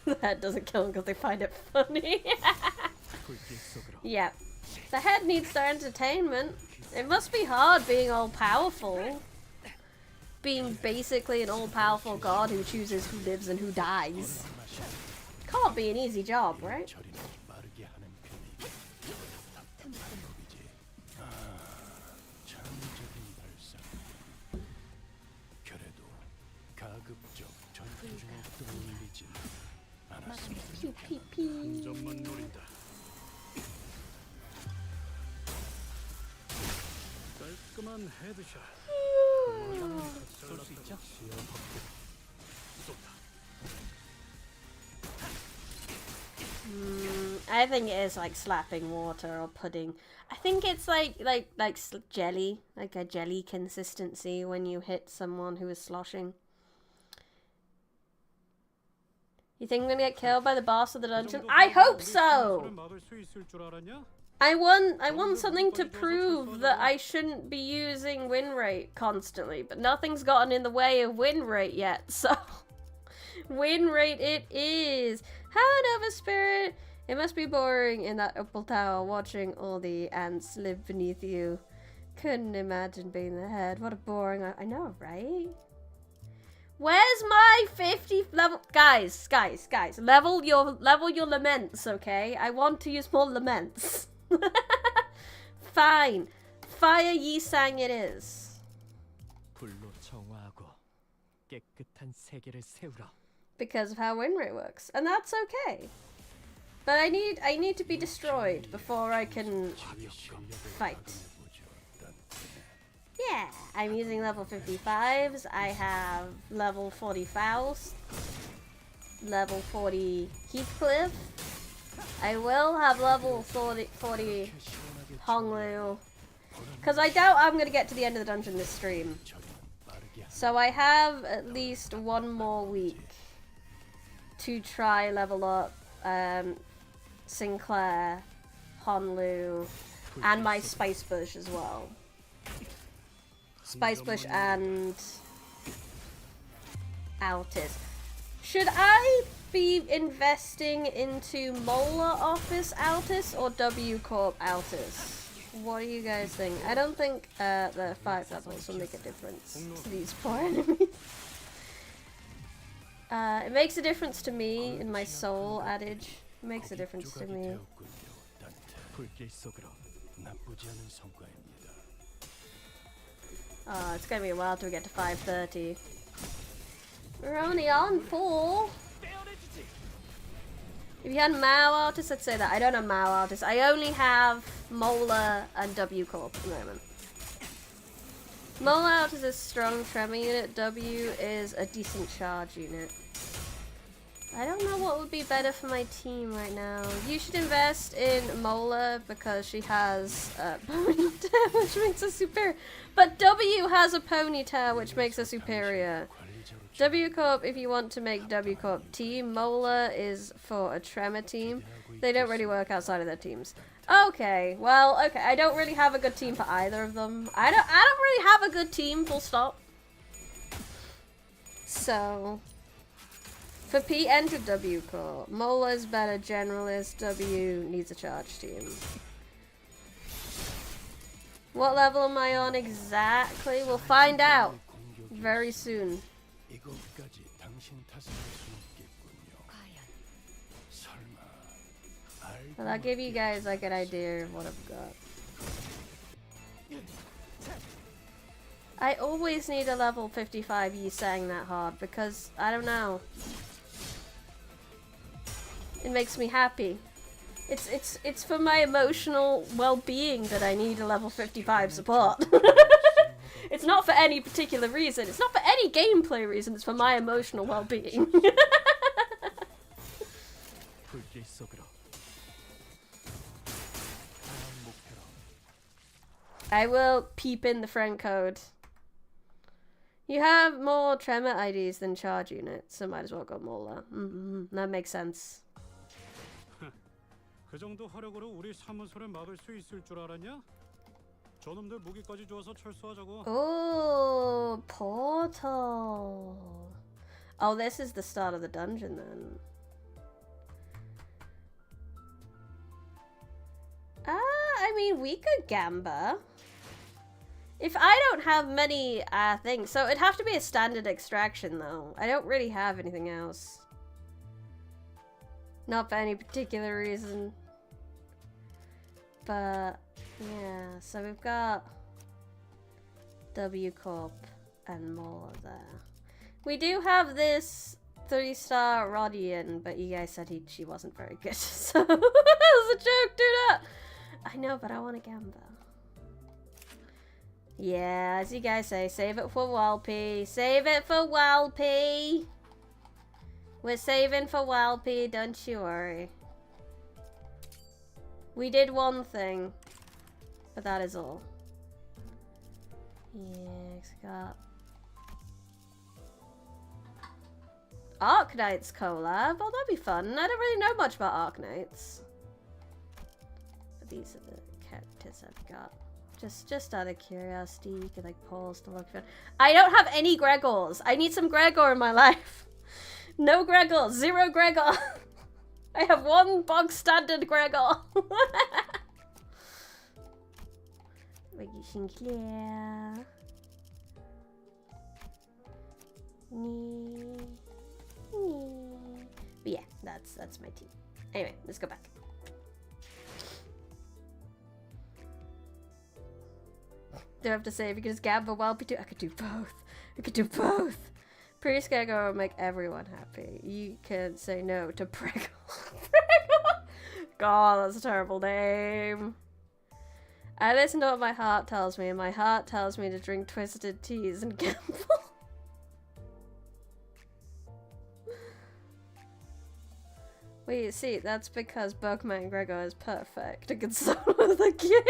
The head doesn't kill them because they find it funny. 불길 속으로. Yep. The head needs their entertainment. It must be hard being all powerful. Being basically an all powerful god who chooses who lives and who dies. Can't be an easy job, right? Pew, pew, pew. 점만 노린다. 깔끔한 헤드샷. 쏠수 있죠? I think it is like slapping water or pudding. I think it's like jelly, like a jelly consistency when you hit someone who is sloshing. You think I'm gonna get killed by the boss of the dungeon? I hope so! 막을 수 있을 줄 알았냐? I want something to prove that I shouldn't be using win rate constantly, but nothing's gotten in the way of win rate yet, so win rate it is. Hello, Nova Spirit. It must be boring in that opal tower watching all the ants live beneath you. Couldn't imagine being the head. What a boring. I know, right? Where's my 50 level? Guys. Level your laments, okay? I want to use more laments. Fine. Fire Yi-sang it is. 불로 정화하고 깨끗한 세계를 세우라. Because of how win rate works. And that's okay. But I need to be destroyed before I can fight. Yeah, I'm using level 55s. I have level 40 Faust, level 40 Heathcliff. I will have level 40 Honglu. Because I doubt I'm going to get to the end of the dungeon this stream. So I have at least one more week to try level up Sinclair, Honlu, and my Spice Bush as well. Spice Bush and Altis. Should I be investing into Mola Office Altis or W Corp Altis? What do you guys think? I don't think the 5 levels will make a difference to these poor enemies. It makes a difference to me in my soul adage. It makes a difference to me. Oh, it's gonna be a while till we get to 5:30. We're only on 4. If you had Mao Artist, I'd say that. I don't have Mao Artist. I only have Mola and W Corp at the moment. Mola Artist is a strong tremor unit. W is a decent charge unit. I don't know what would be better for my team right now. You should invest in Mola because she has a ponytail, which makes her superior. But W has a ponytail, which makes her superior. W Corp, if you want to make W Corp team, Mola is for a tremor team. They don't really work outside of their teams. Okay, well, okay, I don't really have a good team for either of them. I don't really have a good team, full stop. So, for P, enter W Corp. Mola is better generalist, W needs a charge team. What level am I on exactly? We'll find out very soon. Well, I'll give you guys like an idea of what I've got. I always need a level 55 you sang that hard because I don't know. It makes me happy. It's for my emotional well-being that I need a level 55 support. It's not for any particular reason. It's not for any gameplay reason. It's for my emotional well-being. I will peep in the friend code. You have more tremor IDs than charge units, so might as well go Mola. That makes sense. 그 정도 화력으로 우리 사무소를 막을 수 있을 줄 알았냐? 저놈들 무기까지 주어서 철수하자고. Oh, portal. Oh, this is the start of the dungeon then. I mean, we could gamba. If I don't have many things, so it'd have to be a standard extraction though. I don't really have anything else. Not for any particular reason. But, yeah, so we've got W Corp and more there. We do have this 3-star Rodian, but you guys said she wasn't very good. So, that was a joke, do that! I know, but I want a gamba. Yeah, as you guys say, save it for Walpy. Save it for Walpy! We're saving for Walpy, don't you worry. We did one thing, but that is all. Yeah, got Arknights collab. Oh, that'd be fun. I don't really know much about Arknights. But these are the characters I've got. Just out of curiosity, you could like pause to look for. I don't have any Gregors. I need some Gregor in my life. No Gregor, 0 Gregor. I have 1 bog standard Gregor. Reggie Sinclair. But yeah, that's my team. Anyway, let's go back. Do I have to say if you could just gab well, I could do both. I could do both. Priest Gregor will make everyone happy. You can say no to Preggle. God, that's a terrible name. I listen to what my heart tells me, and my heart tells me to drink twisted teas and gamble. Wait, see, that's because Bugman Gregor is perfect. I can solo the game.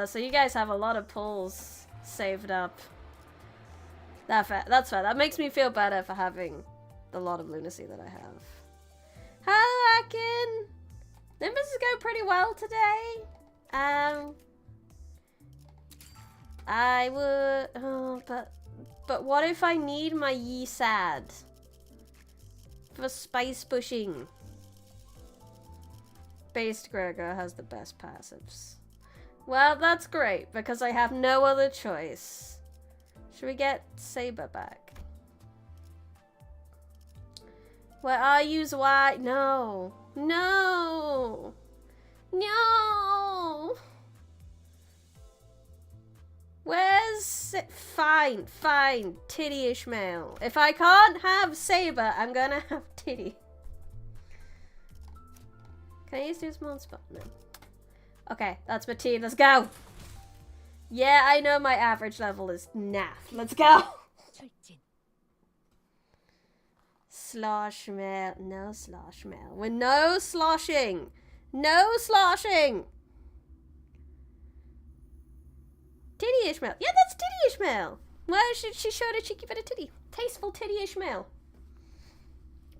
So you guys have a lot of pulls saved up. That's fair. That makes me feel better for having the lot of lunacy that I have. Hello, Akin! Limbus is going pretty well today. I would... Oh, but what if I need my Yi Sad? For spice pushing. Based Gregor has the best passives. Well, that's great, because I have no other choice. Should we get Saber back? Where are you, Why? No. No. No. Where's it? Fine. Titty Ishmael. If I can't have Saber, I'm gonna have Titty. Can I use this small spot? No. Okay, that's my team. Let's go. Yeah, I know my average level is naff. Let's go. 출진. Slosh mail. No slosh mail. We're no sloshing. No sloshing. Titty Ishmael. Yeah, that's Titty Ishmael. Well, she showed a cheeky bit of titty. Tasteful Titty Ishmael.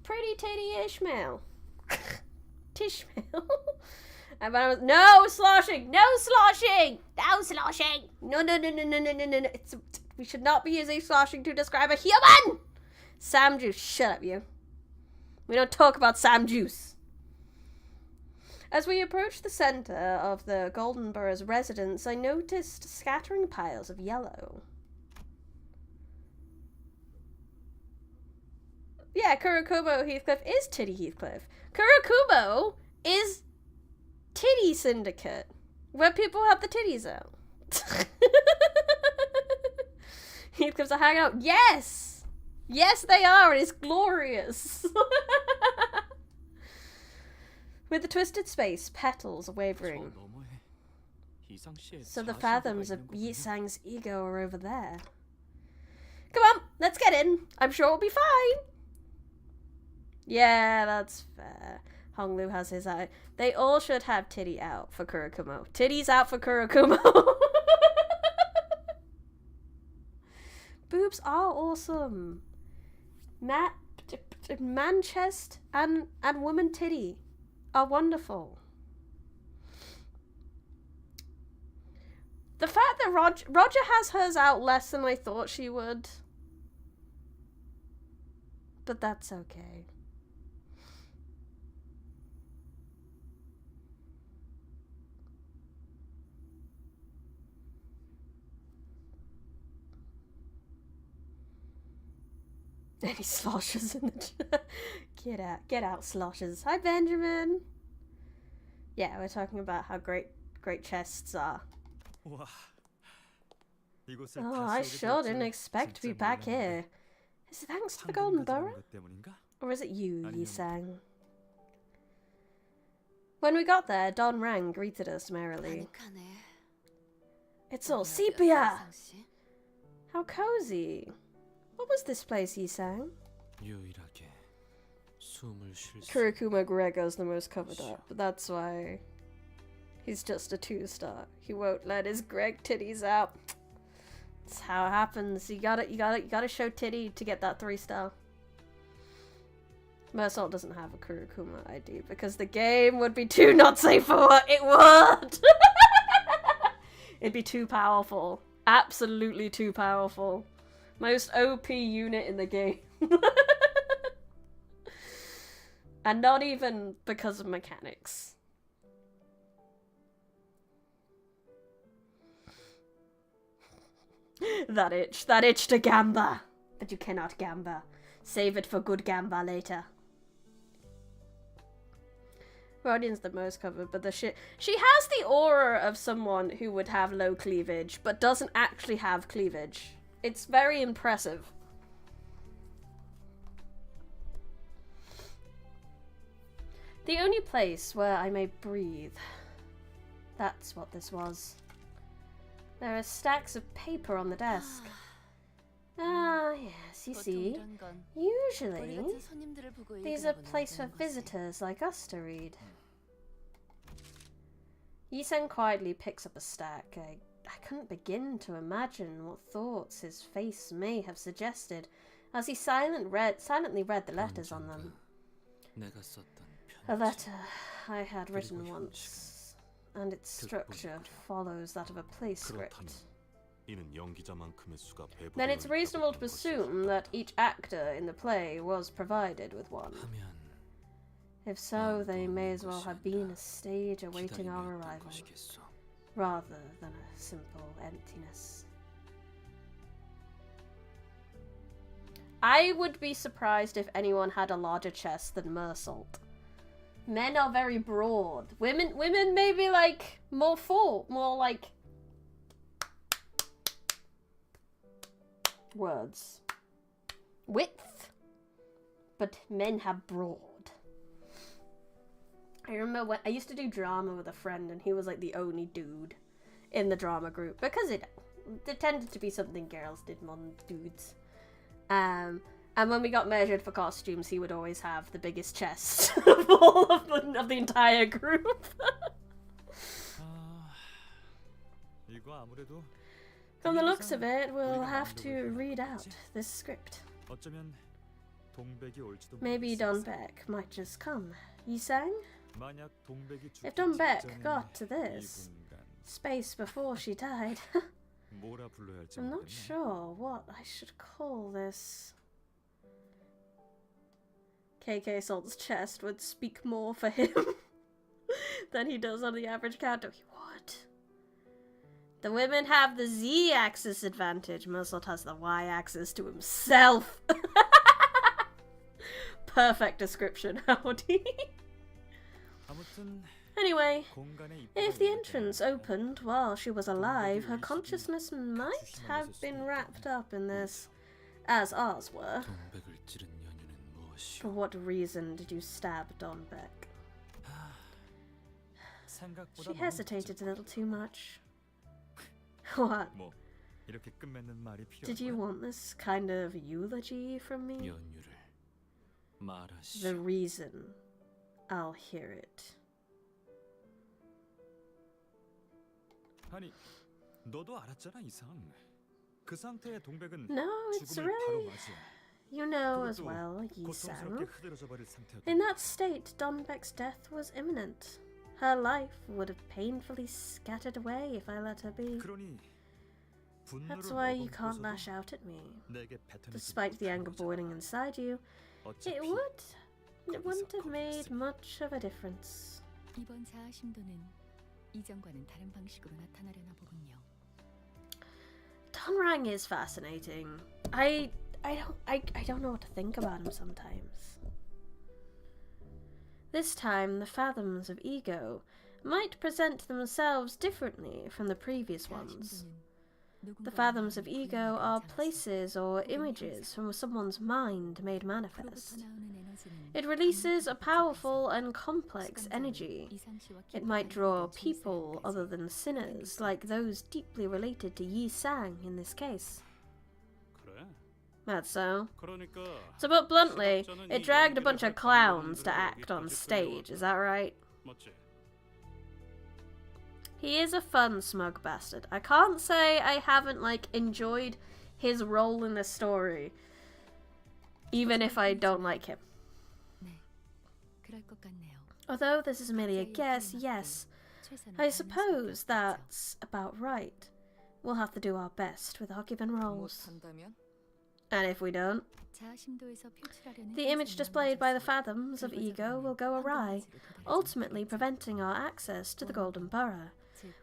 Pretty Titty Ishmael. Tishmael. No sloshing. No sloshing. No sloshing. No. We should not be using sloshing to describe a human. Sam Juice. Shut up, you. We don't talk about Sam Juice. As we approached the center of the Golden Borough's residence, I noticed scattering piles of yellow. Yeah, Kurokubo Heathcliff is Titty Heathcliff. Kurokubo is Titty Syndicate, where people have the titties out. Heathcliffs are hanging out. Yes! Yes, they are. It is glorious. With the twisted space, petals wavering. So the fathoms of Yisang's ego are over there. Come on, let's get in. I'm sure we'll be fine. Yeah, that's fair. Honglu has his eye. They all should have titty out for Kurokumo. Titties out for Kurokumo. Boobs are awesome. Man chest and woman titty are wonderful. The fact that Roger has hers out less than I thought she would. But that's okay. Any sloshes in the chat? Get out, sloshes. Hi, Benjamin. Yeah, we're talking about how great chests are. Oh, I sure didn't expect to be back here. Is it thanks to the Golden Borough? Or is it you, Yisang? When we got there, Don Rang greeted us merrily. It's all sepia! How cozy. What was this place, Yisang? Kurokuma Gregor's the most covered up, but that's why he's just a 2-star. He won't let his Greg titties out. That's how it happens. You gotta show titty to get that 3-star. Mersault doesn't have a Kurokuma ID because the game would be too not safe for what it would. It'd be too powerful. Absolutely too powerful. Most OP unit in the game. And not even because of mechanics. That itch to gamba. But you cannot gamba. Save it for good gamba later. Rodian's the most covered, but she has the aura of someone who would have low cleavage, but doesn't actually have cleavage. It's very impressive. The only place where I may breathe. That's what this was. There are stacks of paper on the desk. Ah, yes, you see. Usually, these are places for visitors like us to read. Yiseng quietly picks up a stack. I I couldn't begin to imagine what thoughts his face may have suggested as he silently read the letters on them. 내가 썼던 A letter I had written once, and its structure follows that of a play script. Then it's reasonable to assume that each actor in the play was provided with one. 하면 If so, they may as well have been a stage awaiting our 기다림이었던 arrival, 것이겠소. rather than a simple emptiness. I would be surprised if anyone had a larger chest than Mersault. Men are very broad. Women maybe like more full, more like words. Width. But men have broad. I remember when I used to do drama with a friend and he was like the only dude in the drama group because it tended to be something girls did more than dudes. And when we got measured for costumes, he would always have the biggest chest of all of the entire group. From the looks of it, we'll have to read out this script. Maybe Don Beck might just come. Yi-sang? If Don Beck got to this space before she died, I'm not sure what I should call this. KK Salt's chest would speak more for him than he does on the average Canto. He would. The women have the Z-axis advantage. Mersault has the Y-axis to himself. Perfect description, Howdy. Anyway, if the entrance opened while she was alive, her consciousness might have been wrapped up in this, as ours were. 동백을 찌른 연유는 무엇이오? For what reason did you stab Don Beck? She hesitated a little too much. What? 이렇게 끝맺는 말이 Did you want this kind of eulogy from me? 연유를 말하시오. The reason. I'll hear it. 아니, 너도 알았잖아, 이상. 그 상태의 동백은 No, it's 죽음을 바로 really... 맞이해. You know as 그것도 well, Yi-sang. 고통스럽게 흐드러져 버릴 상태였다. In that state, Don Beck's death was imminent. Her life would have painfully scattered away if I let her be. 그러니 That's 분노를 why you can't 머금고서도 lash out at me. 내게 뱉어내지 Despite the anger 못한 boiling 거잖아. inside you, 어차피 it wouldn't have made much of a difference. 이번 자아심도는 이전과는 다른 방식으로 나타나려나 보군요. Don Rang is fascinating. I don't know what to think about him sometimes. This time, the fathoms of ego might present themselves differently from the previous ones. The fathoms of ego are places or images from someone's mind made manifest. It releases a powerful and complex energy. It might draw people other than sinners, like those deeply related to Yi-sang in this case. 그래? That's so. 그러니까 To put bluntly, it dragged a bunch of clowns to act on stage, is that right? 맞지? He is a fun, smug bastard. I can't say I haven't, enjoyed his role in the story, even if I don't like him. 네, 그럴 것 같네요. Although this is merely a guess, yes, I suppose that's about right. We'll have to do our best with our given roles. And if we don't, 자아심도에서 표출하려는 the image displayed by the fathoms of ego will go awry, ultimately preventing our access to the Golden Borough.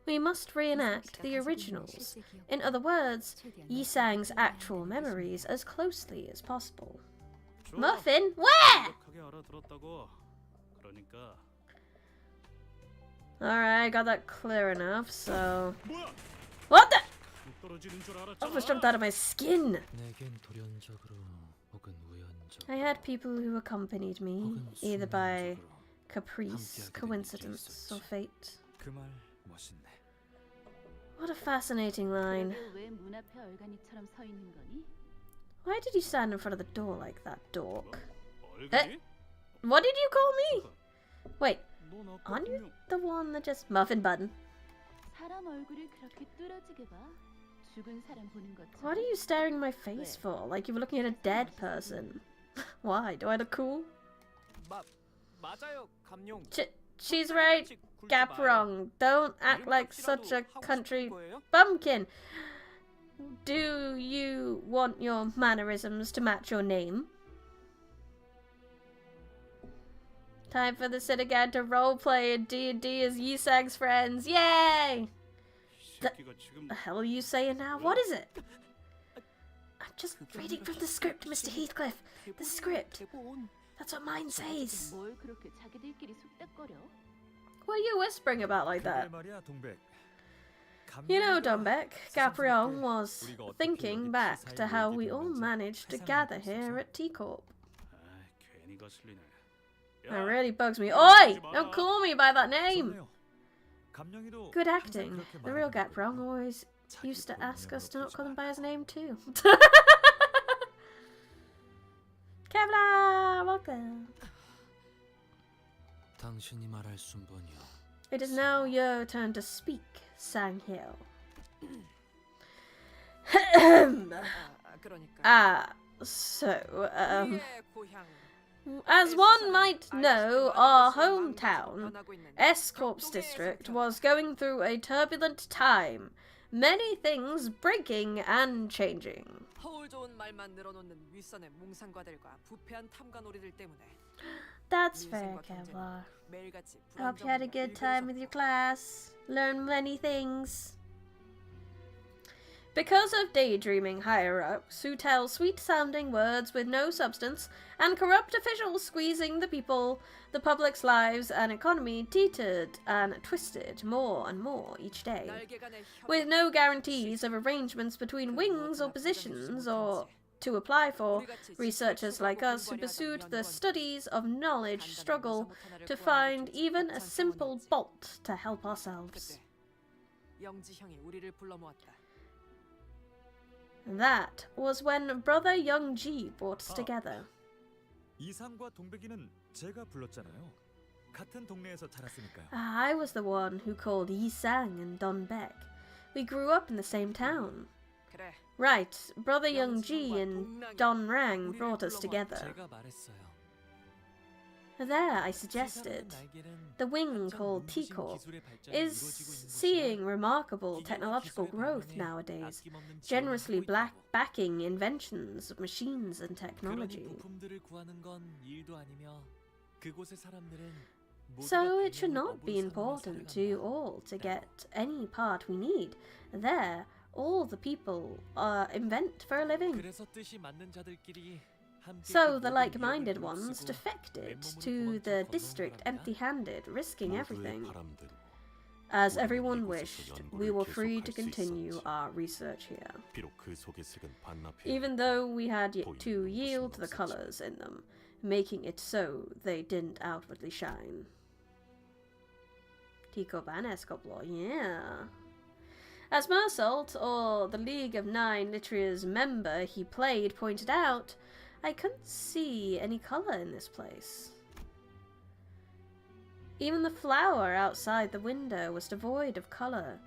We must reenact the originals. In other words, Yi-sang's actual memories as closely as possible. 좋아. Muffin? Where? 완벽하게 알아들었다고. 그러니까 Alright, got that clear enough, so... 뭐야? What the? 뚝 떨어지는 줄 I almost 알았잖아. jumped out of my skin! 내겐 돌연적으로 혹은 우연적으로 I had people who accompanied me, 혹은 either by 순간적으로 caprice, coincidence, or fate. 그 말 멋있네. What a fascinating line. 왜 문 앞에 얼간이처럼 서 있는 거니? Why did you stand in front of the door like that, dork? 얼간이? What did you call me? Wait, 넌 aren't you 아까 the one that just... Muffin button. 사람 얼굴을 그렇게 뚫어지게 봐? 죽은 사람 보는 것처럼. What are you staring in my face for? Like you were looking at a dead person. Why? Do I look cool? 맞아요, 감룡. She's right. Gap wrong. Don't act like such a country bumpkin. Do you want your mannerisms to match your name? Time for the sit again to roleplay in D&D as Yisag's friends. Yay! The hell are you saying now? What is it? I'm just reading from the script, Mr. Heathcliff. The script. That's what mine says. 뭘 그렇게 자기들끼리 속닥거려? What are you whispering about like that? 말이야, 동백. You know, Dombeck, Gaprion was thinking back to how we all managed to gather here at T-Corp. 괜히 거슬리네. That really bugs me. Oi! Don't call me by that name! 감룡이도 Good acting. The real Gaprion always used to ask us to not call him by his name too. Kevlar, welcome. 당신이 말할 순번이요. It is now your turn to speak, Sanghyeo. As one might know, our hometown, S-Corp's district, was going through a turbulent time. Many things breaking and changing. That's fair, Kevlar. Hope you had a good time with your class. Learned many things. Because of daydreaming higher-ups who tell sweet-sounding words with no substance, and corrupt officials squeezing the public's lives and economy teetered and twisted more and more each day, with no guarantees of arrangements between wings or positions or to apply for, researchers like us who pursued the studies of knowledge struggle to find even a simple bolt to help ourselves. That was when Brother Young-ji brought us together. 이상과 동백이는 제가 불렀잖아요. 같은 동네에서 자랐으니까요. I was the one who called Yi-sang and Don Beck. We grew up in the same town. Right, Brother Young-ji and Don Rang brought us together. 제가 말했어요. There, I suggested. The wing called T-Corp is seeing remarkable technological growth nowadays, generously backing inventions of machines and technology. So it should not be important to you all to get any part we need. There, all the people invent for a living. So the like-minded ones defected to the district empty-handed, risking everything. As everyone wished, we were free to continue our research here, even though we had to yield the colors in them, making it so they didn't outwardly shine. T-Corp and S-Corp law, yeah. As Mersault, or the League of Nine Literaries member he played, pointed out, I couldn't see any colour in this place. Even the flower outside the window was devoid of colour,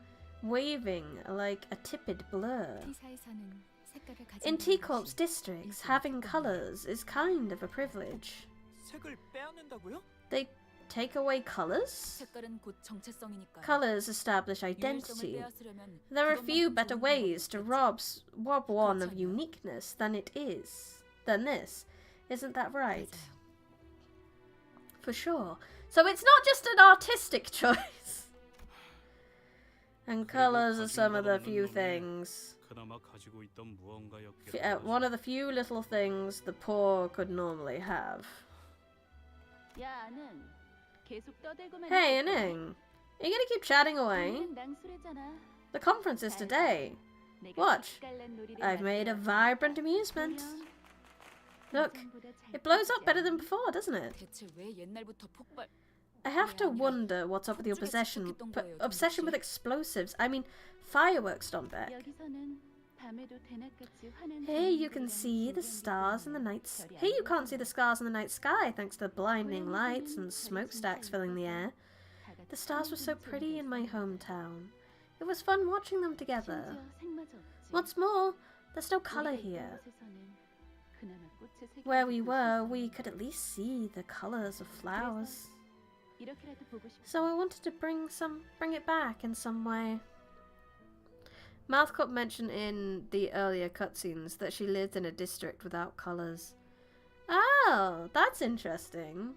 waving like a tepid blur. In T-Corp's districts, having colours is kind of a privilege. They take away colours? Colours establish identity. There are few better ways to rob one of uniqueness than this. Isn't that right? For sure. So it's not just an artistic choice. And colours are some of the few things. One of the few little things the poor could normally have. Hey, Aning. Are you gonna keep chatting away? The conference is today. Watch. I've made a vibrant amusement. Look, it blows up better than before, doesn't it? I have to wonder what's up with your obsession with explosives. I mean, fireworks, Dombeck. Here you can see the stars in the night. Here you can't see the stars in the night sky thanks to the blinding lights and smokestacks filling the air. The stars were so pretty in my hometown. It was fun watching them together. 심지어 색마저 없지. What's more, there's no color 우리가 있던 here. 곳에서는 그나마 꽃의 색이 Where we 볼 수 were, 있었는데 we could at least see the colors of flowers. 이렇게라도 보고 싶어. So I wanted to bring it back in some way. Mouthcup mentioned in the earlier cutscenes that she lived in a district without colors. Oh, that's interesting.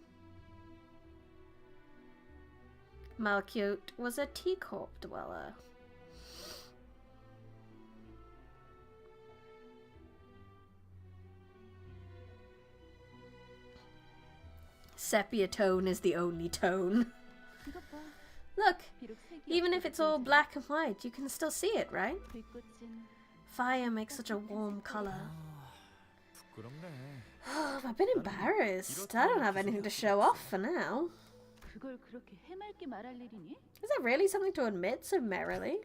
Malcute was a teacorp dweller. Sepia tone is the only tone. 이것 봐. Look, 비록 색이 even if 없어도 it's all 보이지만 black and white, you can still see it, right? 불꽃은 Fire makes such a warm color. 부끄럽네. Oh, I've been embarrassed. I don't have anything to show off for now. 그걸 그렇게 해맑게 말할 일이니? Is that really something to admit so merrily?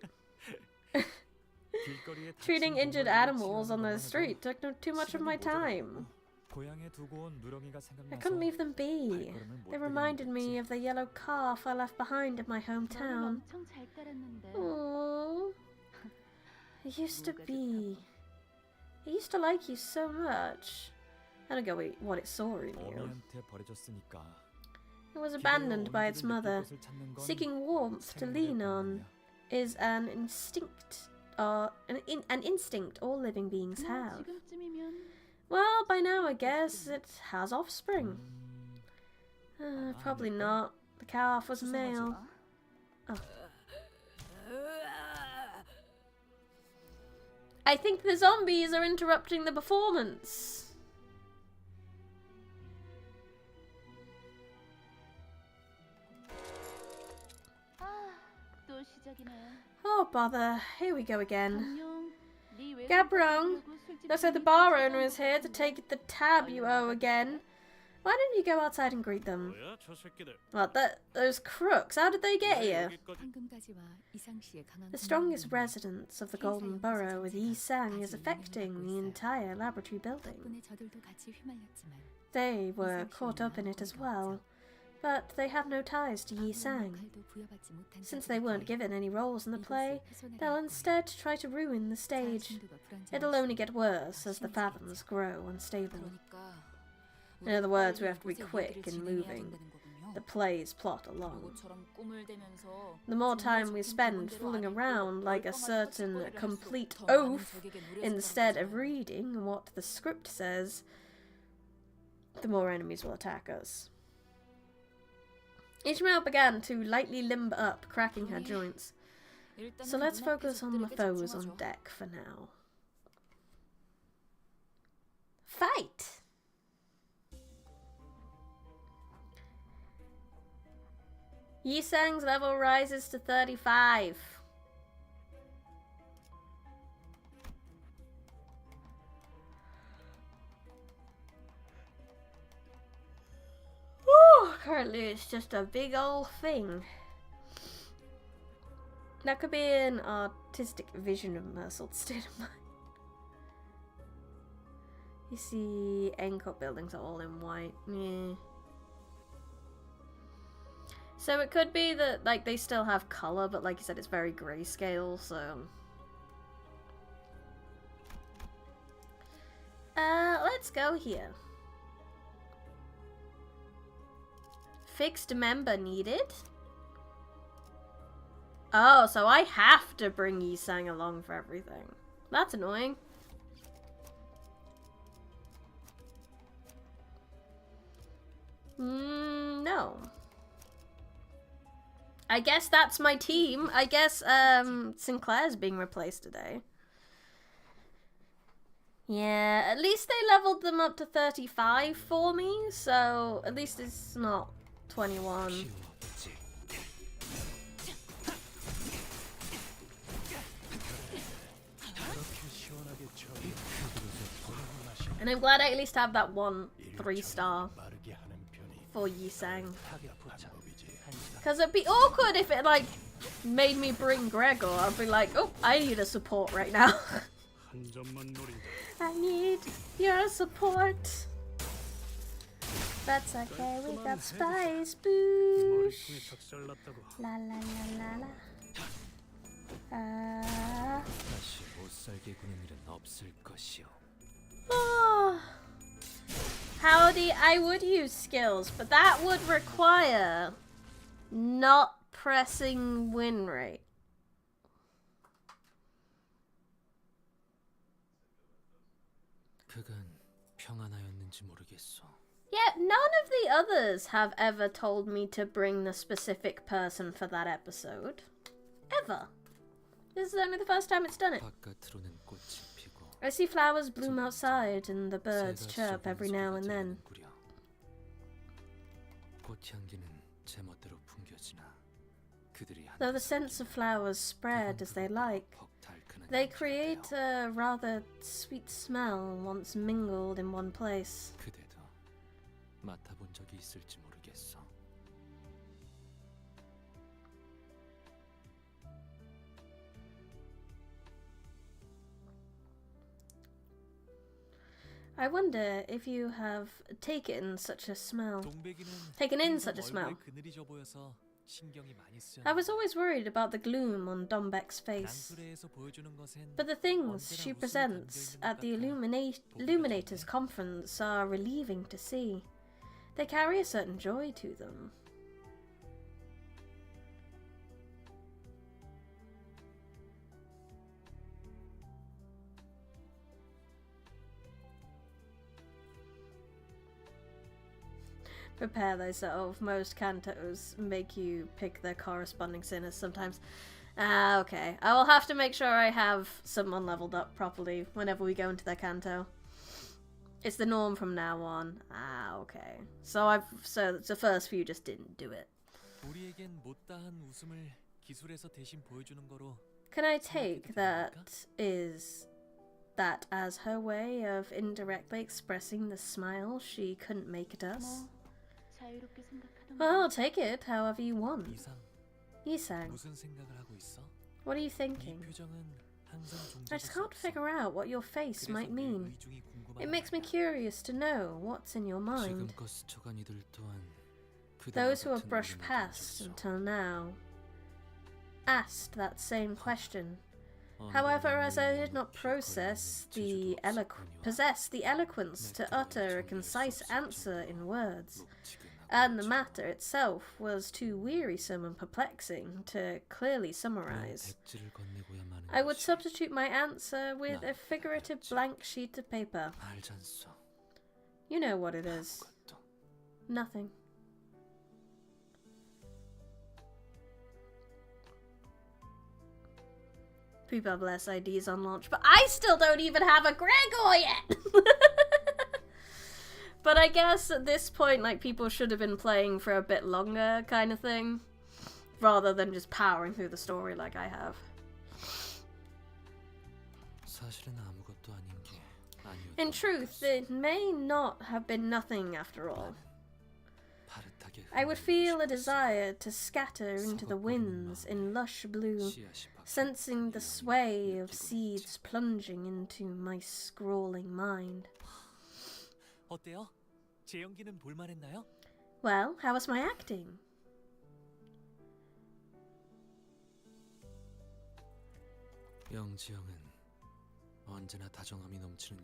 길거리에 Treating 다친 injured 동물들을 animals on the 치료하는 street took too much of my time. 고향에 두고 온 누렁이가 I couldn't 생각나서 leave them be. 발걸음을 못 They reminded me 들이밀었지. of the yellow calf I left behind in my 너를 hometown. 엄청 잘 따랐는데 Aww. It used to be. It used to like you so much. I don't get what it saw in you. 어미한테 버려졌으니까. It was abandoned by its mother. Seeking warmth to lean on is an instinct, an instinct all living beings 뭐 have. 지금쯤이면 Well, by now I guess it has offspring. Probably not. The calf was male. Oh. I think the zombies are interrupting the performance. 또 시작이네. Oh bother, here we go again. 안녕. 네 외국 Gabrong, 가족하고 술집 looks like the 분위기 bar 진짜 owner is here to 좋은데. take the tab you owe again. Why didn't you go outside and greet them? 뭐야 저 새끼들. Well, those crooks, how did they get 왜 here? 여기까지 황금가지와 이상 씨의 강한 The strongest 공격력은 residents of the Golden Borough with Yi Sang is affecting the entire laboratory building. 덕분에 저들도 같이 휘말렸지만 They were caught up in it as well, but they have no ties to Yi Sang. 역할도 부여받지 못한 Since they weren't given any roles in the play, 이곳을 훼손해갈 they'll 거야. instead try to ruin the stage. 자아진도가 It'll 불안정해지고 only get worse as the fathoms grow unstable. 그러니까 In other words, we have to be 곳에 quick 얘기를 in 진행해야 moving 된다는 거군요. the play's plot along. 로봇처럼 꿈을 대면서 The more time we spend fooling around like a certain complete oaf instead of reading what the script says, the more enemies will attack us. Ishmael began to lightly limber up, cracking her joints. So let's focus on the foes on deck for now. Fight! Yi Sang's level rises to 35. Whew, currently it's just a big old thing. That could be an artistic vision of Mersel's state of mind. You see, Encore buildings are all in white. Yeah. So it could be that, like, they still have colour, but like you said, it's very grayscale, so... let's go here. Fixed member needed? Oh, so I have to bring Yi Sang along for everything. That's annoying. No. I guess that's my team. I guess Sinclair's being replaced today. Yeah, at least they leveled them up to 35 for me, so at least it's not 21. 필요 없지. 그렇게 시원하게 저기 그릇에 돌아가 마시는 And I'm glad I at least have that one 3-star 마르게 하는 편이 for Yi Sang. 타격보자 법이지. Because it'd be awkward if it, like, made me bring Gregor. I'd be like, oh, I need a support right now. 한 점만 노린다. I need your support. That's okay, we got spice boosh. 머리통에 작살났다고. La la la la la. 다시 못 살게 구는 일은 없을 것이오. Howdy, I would use skills, but that would require not pressing win rate. 그간 평안하였는지 모르겠소. Yet none of the others have ever told me to bring the specific person for that episode. Ever. This is only the first time it's done it. 바깥으로는 꽃이 피고 I see flowers bloom outside and the birds chirp every now and then. 꽃향기는 제멋대로 풍겨지나 그들이 Though the scents of flowers spread as they like, they create a rather sweet smell once mingled in one place. 그대도 맡아본 적이 있을지 모르겠어. I wonder if you have taken in such a smell. I was always worried about the gloom on Dombek's face. But the things she presents at the Illuminators Conference are relieving to see. They carry a certain joy to them. Prepare thyself. Most cantos make you pick their corresponding sinners sometimes. Ah, okay. I will have to make sure I have someone leveled up properly whenever we go into their canto. It's the norm from now on. Ah, okay. So the first few just didn't do it. Can I take that as her way of indirectly expressing the smile she couldn't make at us? Well, take it however you want. Yisang, what are you thinking? I just can't figure out what your face might mean. It makes me curious to know what's in your mind. Those who have brushed past until now asked that same question. However, as I did not possess the eloquence to utter a concise answer in words, and the matter itself was too wearisome and perplexing to clearly summarize, I would substitute my answer with a figurative blank sheet of paper. You know what it is. Nothing. People have less IDs on launch, but I still don't even have a Gregor yet! But I guess at this point, like, people should have been playing for a bit longer kind of thing, rather than just powering through the story like I have. In truth, it may not have been nothing after all. I would feel a desire to scatter into the winds in lush blue, sensing the sway of seeds plunging into my scrawling mind. 어때요? 제 연기는 볼만했나요? Well, how was my acting?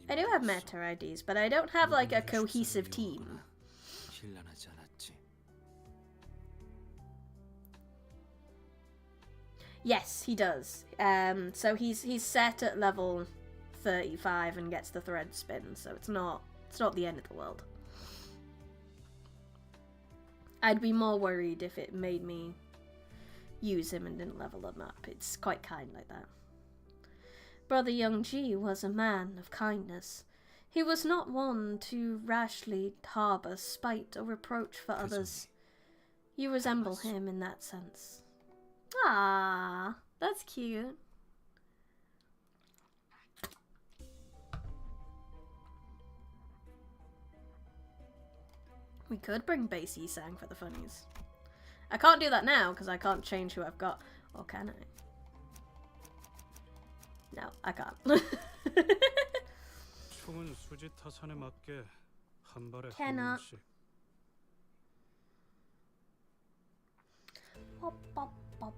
I do have meta IDs, but I don't have like a cohesive team. Yes, he does. So he's set at level 35 and gets the thread spin, so it's not the end of the world. I'd be more worried if it made me use him and didn't level him up. It's quite kind like that. Brother Young Ji was a man of kindness. He was not one to rashly harbour spite or reproach for others. You resemble him in that sense. Ah, that's cute. We could bring base Yisang for the funnies. I can't do that now because I can't change who I've got. Or can I? No, I can't. 총은 수지 타산에 맞게 한 발에 한 Cannot. 문씩. Pop, pop, pop.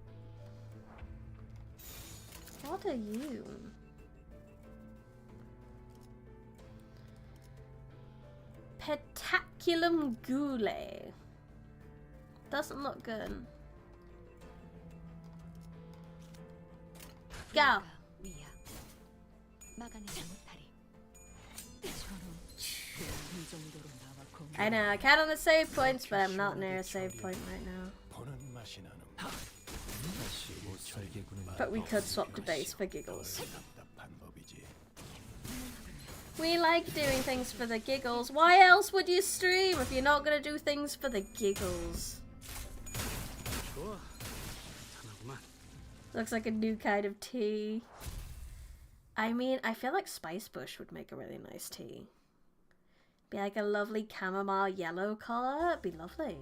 What are you? Petaculum gule. Doesn't look good. Go. 위야. 막아내지 못하리. 저놈, 이 정도로 나와 공격. I know, I count on the save points, but I'm not near a save point right now. But we could swap to base for giggles. We like doing things for the giggles. Why else would you stream if you're not gonna do things for the giggles? 좋아. 편하구만. Looks like a new kind of tea. I mean, I feel like Spice Bush would make a really nice tea. Be like a lovely chamomile yellow colour. It'd be lovely.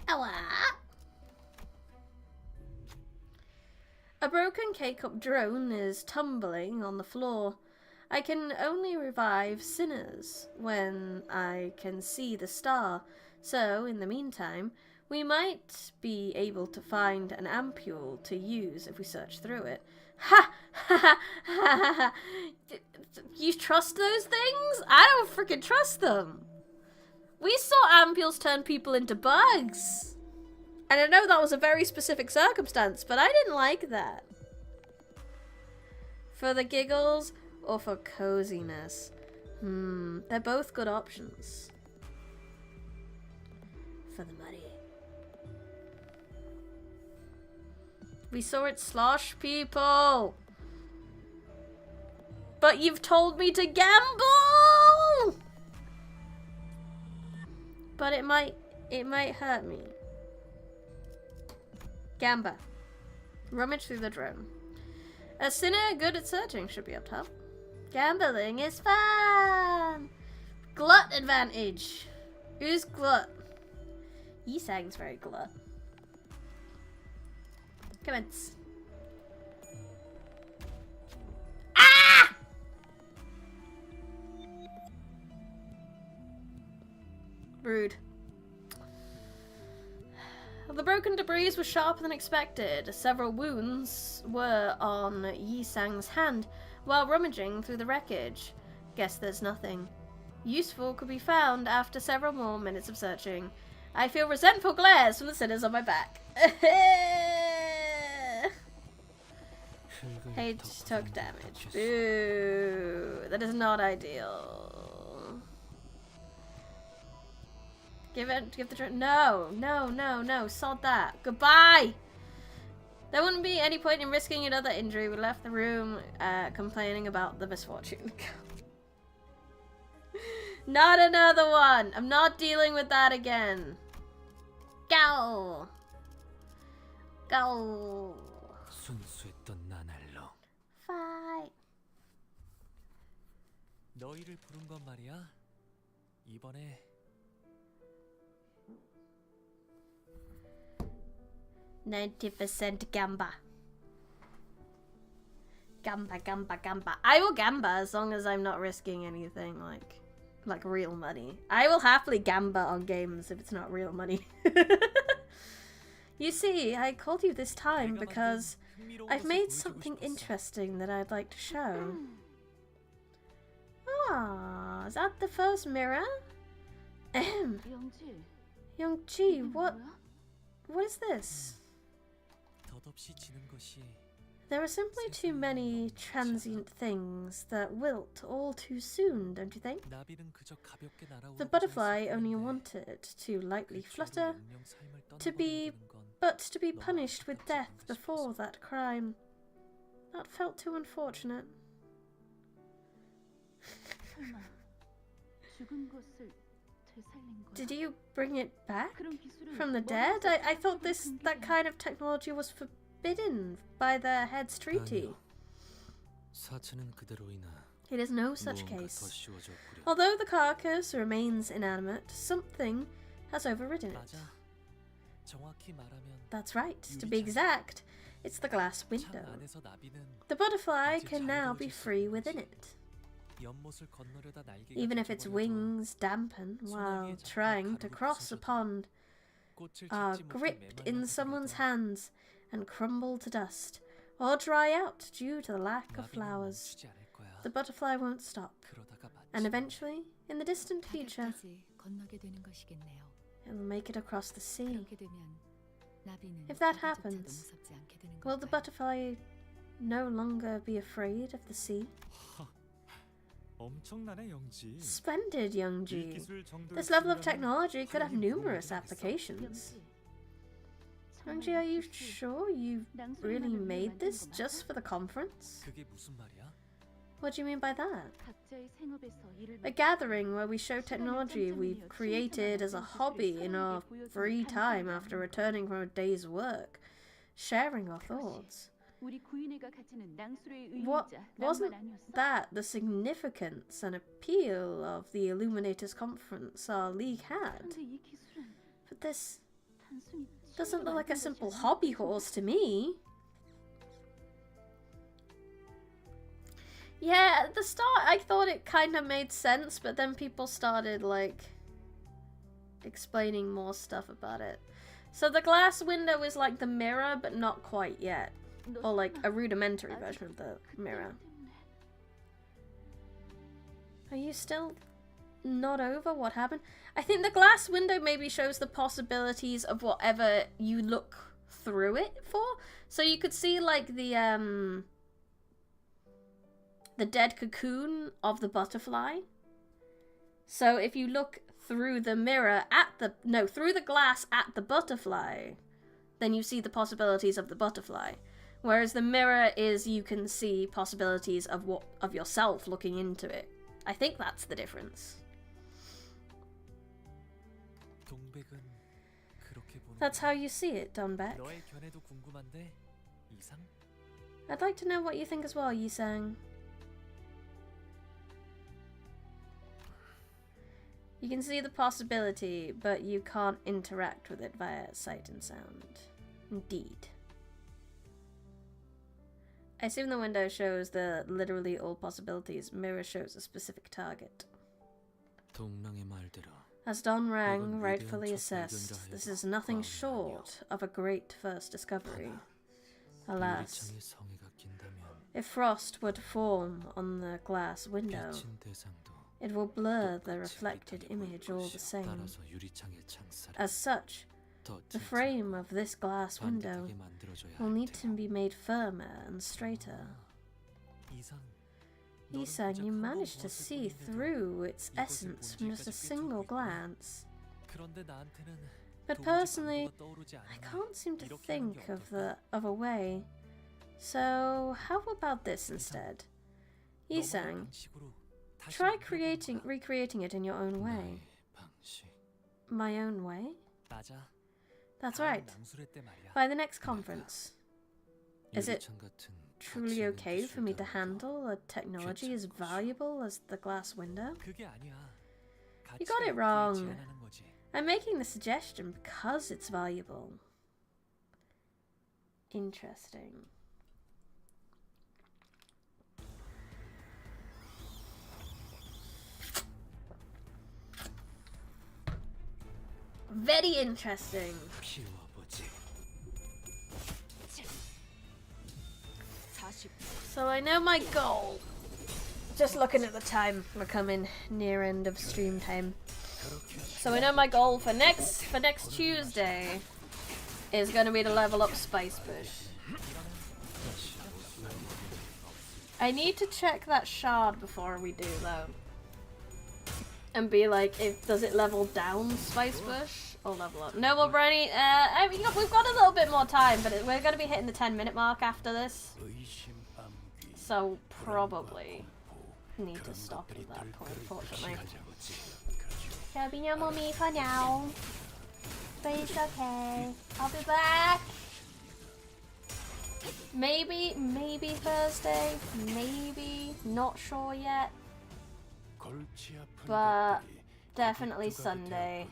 Ow! A broken K-cup drone is tumbling on the floor. I can only revive sinners when I can see the star, so in the meantime, we might be able to find an ampule to use if we search through it. Ha! Ha! Ha! You trust those things? I don't freaking trust them. We saw ampules turn people into bugs. And I know that was a very specific circumstance, but I didn't like that. For the giggles or for coziness? They're both good options. For the money. We saw it slosh people. But you've told me to gamble! But it might hurt me. Gamba. Rummage through the drone. A sinner good at searching should be up top. Gambling is fun! Glut advantage. Who's glut? Yisang's very glut. Commence. Ah! Rude. The broken debris was sharper than expected. Several wounds were on Yisang's hand while rummaging through the wreckage. Guess there's nothing useful could be found after several more minutes of searching. I feel resentful glares from the sinners on my back. Hate took damage. Boo. That is not ideal. Give the drone. No, sod that. Goodbye! There wouldn't be any point in risking another injury. We left the room complaining about the misfortune. Not another one! I'm not dealing with that again. Go! Go! 순수했던 나날로. Fight! 너희를 부른 건 말이야. 이번에 90% gamba. Gamba. I will gamba as long as I'm not risking anything like real money. I will happily gamba on games if it's not real money. You see, I called you this time because I've made something interesting that I'd like to show. Ah, is that the first mirror? 영지. Youngji, what is this? 덧없이 지는 것이 There are simply too many transient things that wilt all too soon, don't you think? 나비는 그저 가볍게 날아오르고 The butterfly only wanted to lightly flutter, to be punished with death before that crime. That felt too unfortunate. 설마 죽은 것을 되살린 거야? Did you bring it back 그런 기술을 from the dead? I thought that kind of technology was forbidden by the Heads Treaty. 아니요. 사체는 그대로이나 It is no such 무언가 더 case. 씌워졌구려. Although the carcass remains inanimate, something has overridden it. 맞아. 정확히 말하면 That's right. To be exact, it's the glass 창 window. 안에서 나비는 The butterfly can now be free within it, 연못을 건너려다 날개가 even if its 젖어버려도 wings dampen while trying to cross a pond, 꽃을 are 찾지 못해 gripped 메말라 in someone's 그래도 hands and crumble to dust or dry out due to the lack of 나비는 flowers. 멈추지 않을 거야. The butterfly won't stop, 그러다가 and 마침내 eventually, in the distant future, 바다까지 건너게 되는 것이겠네요. it will make it across the sea. 그렇게 되면 나비는 If that 바다조차도 happens, 무섭지 않게 되는 will the 걸까요? butterfly no longer be afraid of the sea? 엄청나네 영지. Splendid, young 이 G. 기술 정도를 This level of 쓰려면 technology could have 다행히 numerous 모르겠어. applications. 영지. Young G, are you sure you really 낭수만을 위해 made this 만든 거 just 맞아? for the conference? 그게 무슨 말이야? What do you mean by that? 각자의 생업에서 일을 A gathering where we show technology we've created as a hobby in our free time after returning from a day's work, sharing our thoughts. 우리 구인회가 가치는 낭수의 What 의미이자 wasn't 낭만 아니었어? that the significance and appeal of the Illuminators conference our league had? 그런데 이 기술은 But this 단순히 doesn't 취미로 look like a 만든 simple 것이 hobby 아니야. horse to me. Yeah, at the start I thought it kind of made sense, but then people started like explaining more stuff about it. So the glass window is like the mirror, but not quite yet. 너 Or like 설마 a rudimentary 아직 version of the 그때 mirror. 때문에 Are you still not over what happened? I think the glass window maybe shows the possibilities of whatever you look through it for. So you could see like the dead cocoon of the butterfly. So if you look through the mirror through the glass at the butterfly, then you see the possibilities of the butterfly. Whereas the mirror is you can see possibilities of yourself looking into it. I think that's the difference. 동백은 그렇게 보는 That's how you see it, Donbeck. 너의 견해도 궁금한데 이상? I'd like to know what you think as well, Yisang. You can see the possibility, but you can't interact with it via sight and sound. Indeed. I assume the window shows the literally all possibilities. Mirror shows a specific target. 동랑의 말대로 As Don Rang 이건 rightfully 위대한 첫 assessed, 발견이라 this 해도 is nothing 과언이 short of a great first discovery. Alas, 유리창에 성의가 낀다면 if frost were to form on the glass window, 비친 대상도 it will blur the 똑같이 reflected 빛나게 보일 image all the 것이요. same. 따라서 유리창의 창살을 As such, 더 the 튼튼하고 frame of this glass window 반듯하게 만들어줘야 will 할 need to 테고. be made firmer and straighter. 이상. Yisang, you managed to see through its essence from just a single glance. 그런데 나한테는 But 도무지 personally, 방법가 떠오르지 I 않아. can't seem to 이렇게 하는 게 think 어떨까? of a way. So how about this instead? 너만의 Yisang, 방식으로 다시 try 만들어보는 거야. recreating it in your own way. 나의 방식. My own way? 맞아. That's 다음 right. 낭수회 때 말이야. By the next conference. Is it 유리창 같은 truly 가치 있는 okay for me to 기술이라도 handle a technology as 괜찮은 것이야. valuable as the glass window? 그게 아니야. You got it 가치가 wrong. 있기에 제안하는 거지. I'm making the suggestion because it's valuable. Interesting. Very interesting. 피워보지. 40. So I know my goal. Just looking at the time, we're coming near end of stream time. So I know my goal for next Tuesday is going to be to level up Spice Bush. I need to check that shard before we do though, and be like, does it level down Spice Bush or level up? Noble Brownie, I mean, we've got a little bit more time, but we're going to be hitting the 10-minute mark after this, so probably need to stop at that point, unfortunately. It'll be your mummy for now, but it's okay. I'll be back. Maybe Thursday, maybe, not sure yet, but definitely Sunday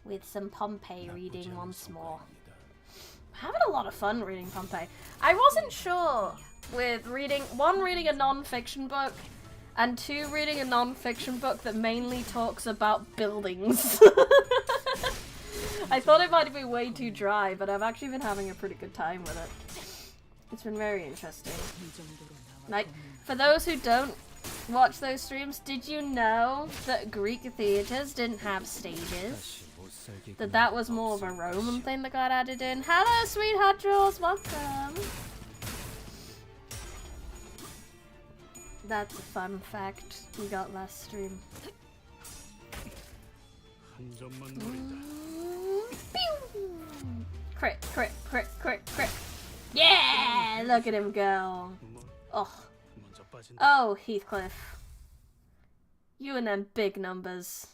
with some Pompeii reading once more. I'm having a lot of fun reading Pompeii. I wasn't sure with reading a non-fiction book and 2 reading a non-fiction book that mainly talks about buildings. I thought it might be way too dry, but I've actually been having a pretty good time with it. It's been very interesting. 이 정도로 나와 Like, 걷는 for those who don't watch those streams, did you know that Greek theatres didn't have stages? 다시 못 살게 That was more of a Roman thing that got added in. Hello, sweetheart Jules, welcome. That's a fun fact we got last stream. 한 점만 노린다. Crit, crit, crit, crit, crit. Yeah! Look at him go. 뭐, Oh, 먼저 빠진다. oh, Heathcliff. You and them big numbers.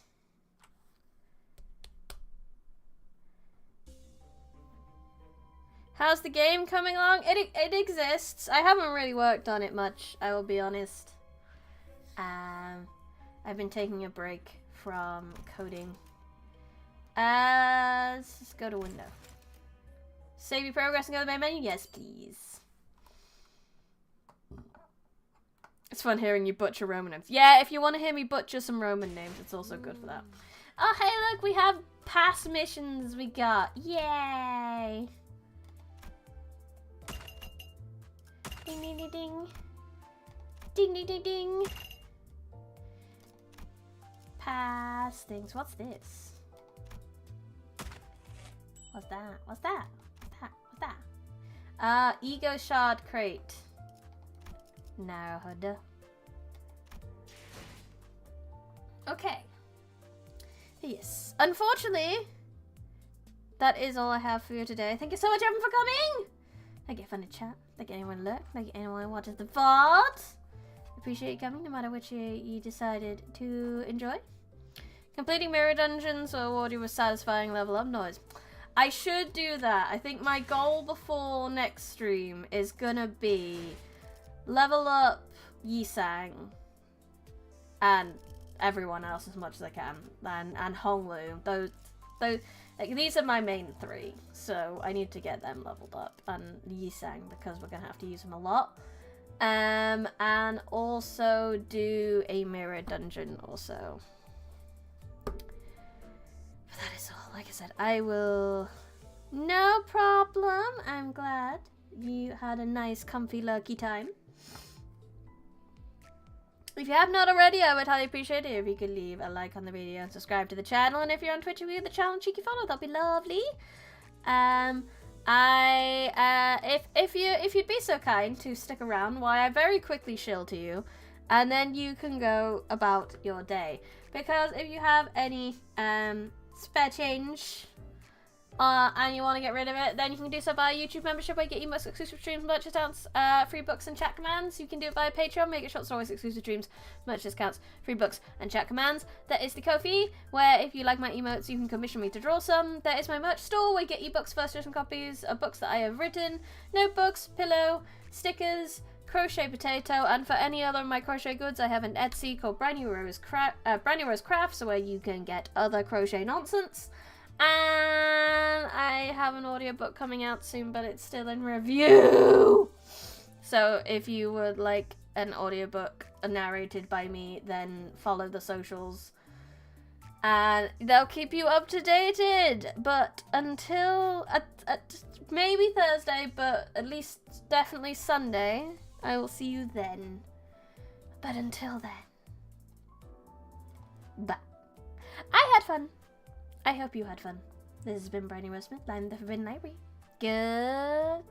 How's the game coming along? It exists. I haven't really worked on it much, I will be honest. I've been taking a break from coding. Let's just go to window. Save your progress and go to the main menu? Yes, please. It's fun hearing you butcher Roman names. Yeah, if you want to hear me butcher some Roman names, it's also good for that. Oh, hey, look, we have past missions we got. Yay! Ding, ding, ding, ding. Ding, ding, ding, ding. Past things. What's this? What's that? What's that? What's that? Ego shard crate. Narrowhood. Okay. Yes. Unfortunately, that is all I have for you today. Thank you so much, everyone, for coming. Thank you for fun to chat. Thank you anyone look. Thank you anyone who watches the VOD. Appreciate you coming, no matter which you decided to enjoy. Completing mirror dungeons or award you with satisfying level up noise. I should do that. I think my goal before next stream is gonna be level up Yisang and everyone else as much as I can, and Honglu. Those like, these are my main three, so I need to get them leveled up, and Yisang because we're gonna have to use him a lot. And also do a mirror dungeon also. But that is all. Like I said, I will. No problem. I'm glad you had a nice, comfy, lucky time. If you have not already, I would highly appreciate it if you could leave a like on the video and subscribe to the channel. And if you're on Twitch, give the channel a cheeky follow. That'd be lovely. If you'd be so kind to stick around while I very quickly shill to you, and then you can go about your day. Because if you have any spare change and you want to get rid of it, then you can do so via YouTube membership where you get emotes, exclusive streams, merch discounts, free books and chat commands. You can do it via Patreon, make it short stories, exclusive streams, merch discounts, free books and chat commands. There is the Kofi, where if you like my emotes, you can commission me to draw some. There is my merch store, where you get ebooks, first edition copies of books that I have written, notebooks, pillow, stickers, crochet potato, and for any other of my crochet goods, I have an Etsy called Brand New Rose Crafts, where you can get other crochet nonsense. And I have an audiobook coming out soon, but it's still in review. So if you would like an audiobook narrated by me, then follow the socials. And they'll keep you up to date. But until maybe Thursday, but at least definitely Sunday, I will see you then. But until then, bye. I had fun. I hope you had fun. This has been Briny Rosemith. I'm the Forbidden Library. Good